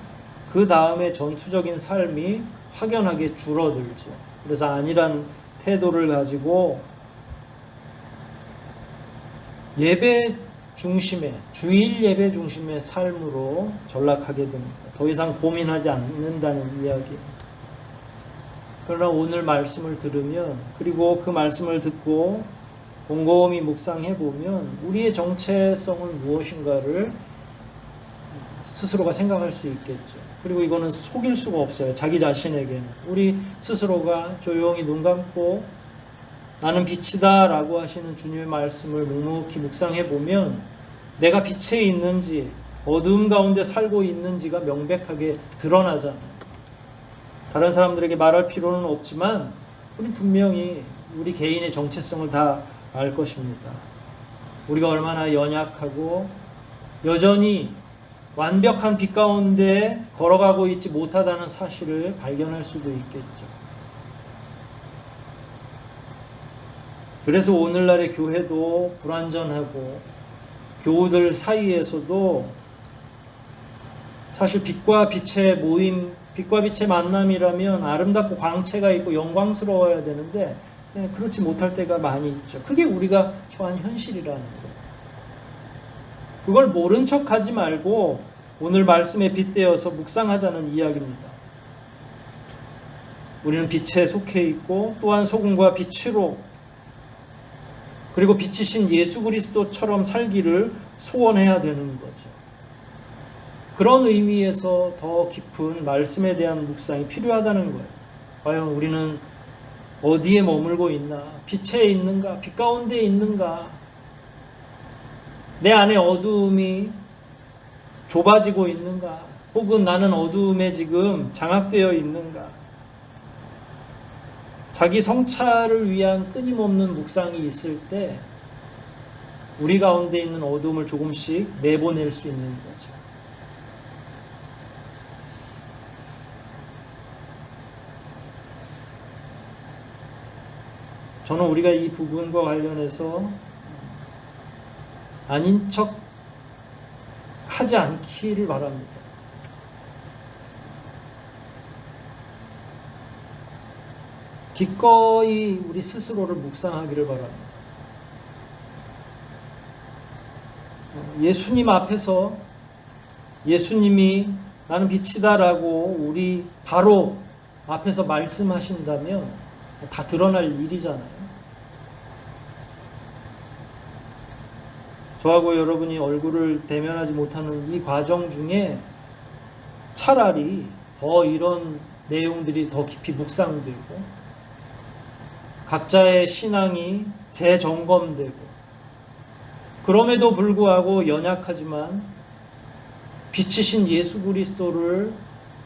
그 다음에 전투적인 삶이 확연하게 줄어들죠. 그래서 안일한 태도를 가지고 예배 중심의, 주일 예배 중심의 삶으로 전락하게 됩니다. 더 이상 고민하지 않는다는 이야기입니다. 그러나 오늘 말씀을 들으면 그리고 그 말씀을 듣고 곰곰이 묵상해 보면 우리의 정체성은 무엇인가를 스스로가 생각할 수 있겠죠. 그리고 이거는 속일 수가 없어요. 자기 자신에게는. 우리 스스로가 조용히 눈 감고 나는 빛이다 라고 하시는 주님의 말씀을 묵묵히 묵상해 보면 내가 빛에 있는지 어두움 가운데 살고 있는지가 명백하게 드러나잖아요. 다른 사람들에게 말할 필요는 없지만 우리 분명히 우리 개인의 정체성을 다 알 것입니다. 우리가 얼마나 연약하고 여전히 완벽한 빛 가운데 걸어가고 있지 못하다는 사실을 발견할 수도 있겠죠. 그래서 오늘날의 교회도 불완전하고 교우들 사이에서도 사실 빛과 빛의 모임, 빛과 빛의 만남이라면 아름답고 광채가 있고 영광스러워야 되는데 그렇지 못할 때가 많이 있죠. 그게 우리가 처한 현실이라는 거예요. 그걸 모른 척하지 말고 오늘 말씀에 빗대어서 묵상하자는 이야기입니다. 우리는 빛에 속해 있고 또한 소금과 빛으로 그리고 빛이신 예수 그리스도처럼 살기를 소원해야 되는 거죠. 그런 의미에서 더 깊은 말씀에 대한 묵상이 필요하다는 거예요. 과연 우리는 어디에 머물고 있나? 빛에 있는가? 빛 가운데 있는가? 내 안에 어두움이 좁아지고 있는가? 혹은 나는 어두움에 지금 장악되어 있는가? 자기 성찰을 위한 끊임없는 묵상이 있을 때 우리 가운데 있는 어두움을 조금씩 내보낼 수 있는 거죠. 저는 우리가 이 부분과 관련해서 아닌 척 하지 않기를 바랍니다. 기꺼이 우리 스스로를 묵상하기를 바랍니다. 예수님 앞에서 예수님이 나는 빛이다라고 우리 바로 앞에서 말씀하신다면 다 드러날 일이잖아요. 저하고 여러분이 얼굴을 대면하지 못하는 이 과정 중에 차라리 더 이런 내용들이 더 깊이 묵상되고 각자의 신앙이 재점검되고 그럼에도 불구하고 연약하지만 빛이신 예수 그리스도를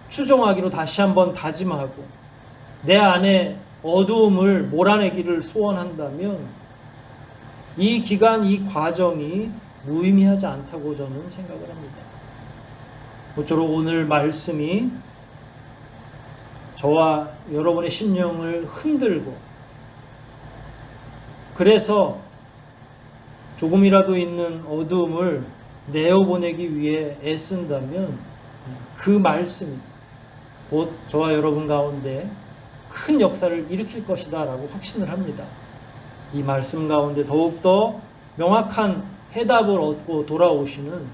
추종하기로 다시 한번 다짐하고 내 안에 어두움을 몰아내기를 소원한다면 이 기간, 이 과정이 무의미하지 않다고 저는 생각을 합니다. 모쪼록 오늘 말씀이 저와 여러분의 심령을 흔들고 그래서 조금이라도 있는 어두움을 내어보내기 위해 애쓴다면 그 말씀이 곧 저와 여러분 가운데 큰 역사를 일으킬 것이다 라고 확신을 합니다. 이 말씀 가운데 더욱더 명확한 해답을 얻고 돌아오시는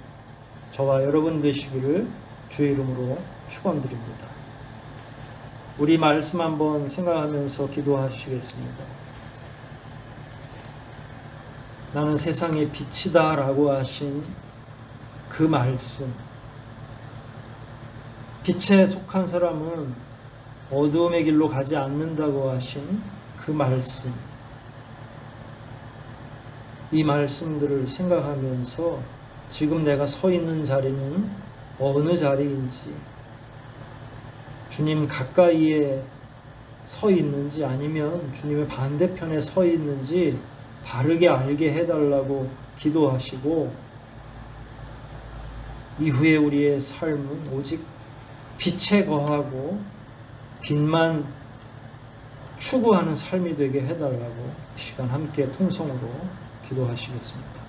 저와 여러분 되시기를 주의 이름으로 축원드립니다. 우리 말씀 한번 생각하면서 기도하시겠습니다. 나는 세상의 빛이다 라고 하신 그 말씀, 빛에 속한 사람은 어두움의 길로 가지 않는다고 하신 그 말씀, 이 말씀들을 생각하면서 지금 내가 서 있는 자리는 어느 자리인지, 주님 가까이에 서 있는지 아니면 주님의 반대편에 서 있는지 바르게 알게 해달라고 기도하시고, 이후에 우리의 삶은 오직 빛에 거하고 빛만 추구하는 삶이 되게 해달라고 시간 함께 통성으로 기도하시겠습니다.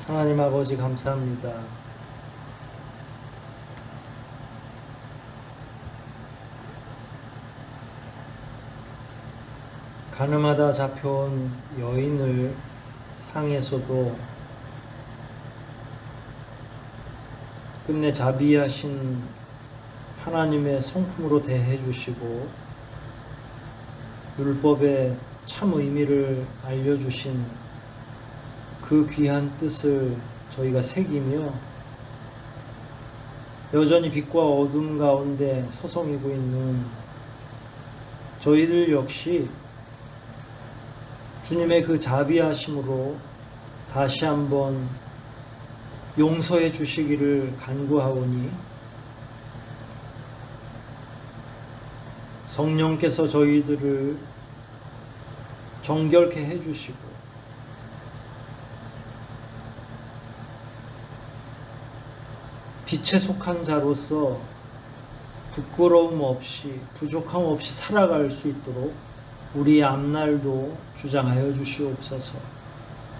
하나님 아버지 감사합니다. 가늠하다 잡혀온 여인을 향해서도 끝내 자비하신 하나님의 성품으로 대해 주시고 율법의 참 의미를 알려주신 그 귀한 뜻을 저희가 새기며 여전히 빛과 어둠 가운데 서성이고 있는 저희들 역시 주님의 그 자비하심으로 다시 한번 용서해 주시기를 간구하오니 성령께서 저희들을 정결케 해주시고 빛에 속한 자로서 부끄러움 없이 부족함 없이 살아갈 수 있도록 우리 앞날도 주장하여 주시옵소서.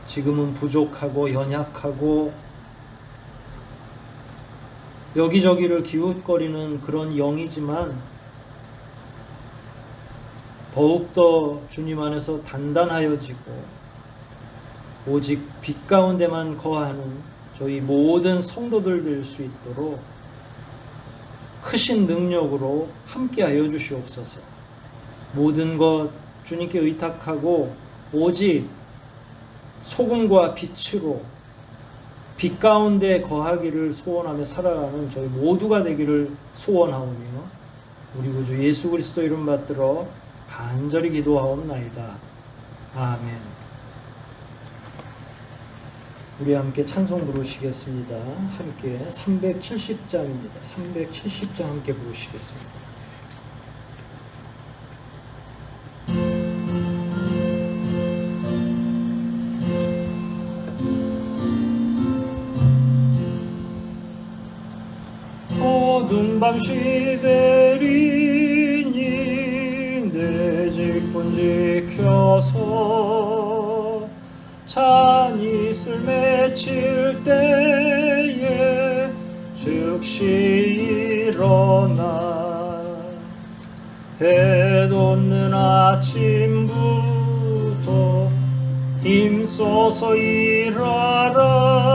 지금은 부족하고 연약하고 여기저기를 기웃거리는 그런 영이지만 더욱더 주님 안에서 단단하여지고 오직 빛 가운데만 거하는 저희 모든 성도들 될 수 있도록 크신 능력으로 함께하여 주시옵소서. 모든 것 주님께 의탁하고 오직 소금과 빛으로 빛 가운데 거하기를 소원하며 살아가는 저희 모두가 되기를 소원하오며 우리 구주 예수 그리스도 이름 받들어 간절히 기도하옵나이다. 아멘. 우리 함께 찬송 부르시겠습니다. 함께 370장입니다. 370장 함께 부르시겠습니다. 어두운 밤 시대리니 내 직분 지켜서 잔이슬 맺힐 때에 즉시 일어나 해 돋는 아침부터 힘써서 일하라.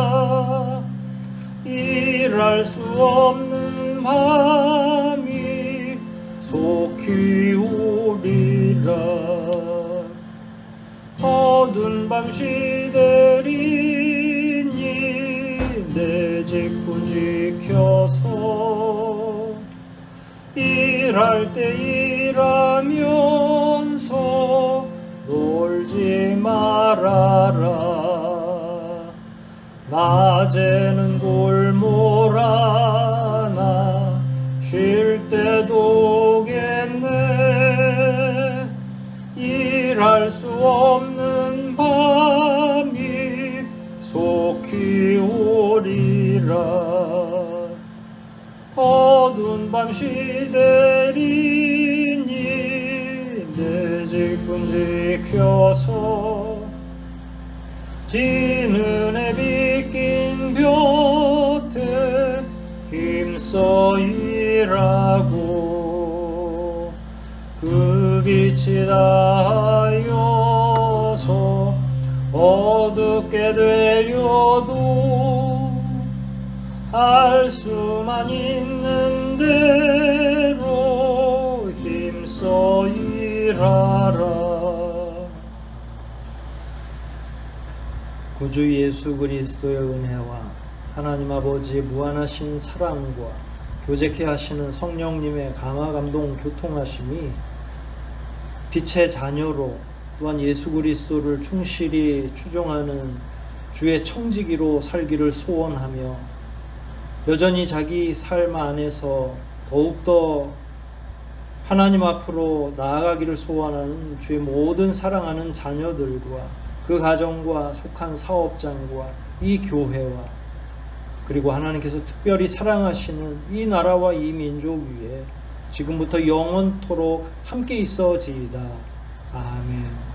일할 수 없는 밤이 속히 오리라. 어두운 밤 시대리니 내 직분 지켜서 일할 때 일하면서 놀지 말아라. 낮에는 골몰하나 쉴 때도 오겠네. 일할 수 없는 밤이 속히 오리라. 어두운 밤 시대리니 내 직분 지켜서 지는 해 비낀 볕에 힘써 일하고 그 빛이 닿아여서 어둡게 되어도 알 수만 있는 대로 힘써 일하라. 구주 예수 그리스도의 은혜와 하나님 아버지의 무한하신 사랑과 교제케 하시는 성령님의 감화 감동 교통하심이 빛의 자녀로 또한 예수 그리스도를 충실히 추종하는 주의 청지기로 살기를 소원하며 여전히 자기 삶 안에서 더욱더 하나님 앞으로 나아가기를 소원하는 주의 모든 사랑하는 자녀들과 그 가정과 속한 사업장과 이 교회와 그리고 하나님께서 특별히 사랑하시는 이 나라와 이 민족 위에 지금부터 영원토록 함께 있어지이다. 아멘.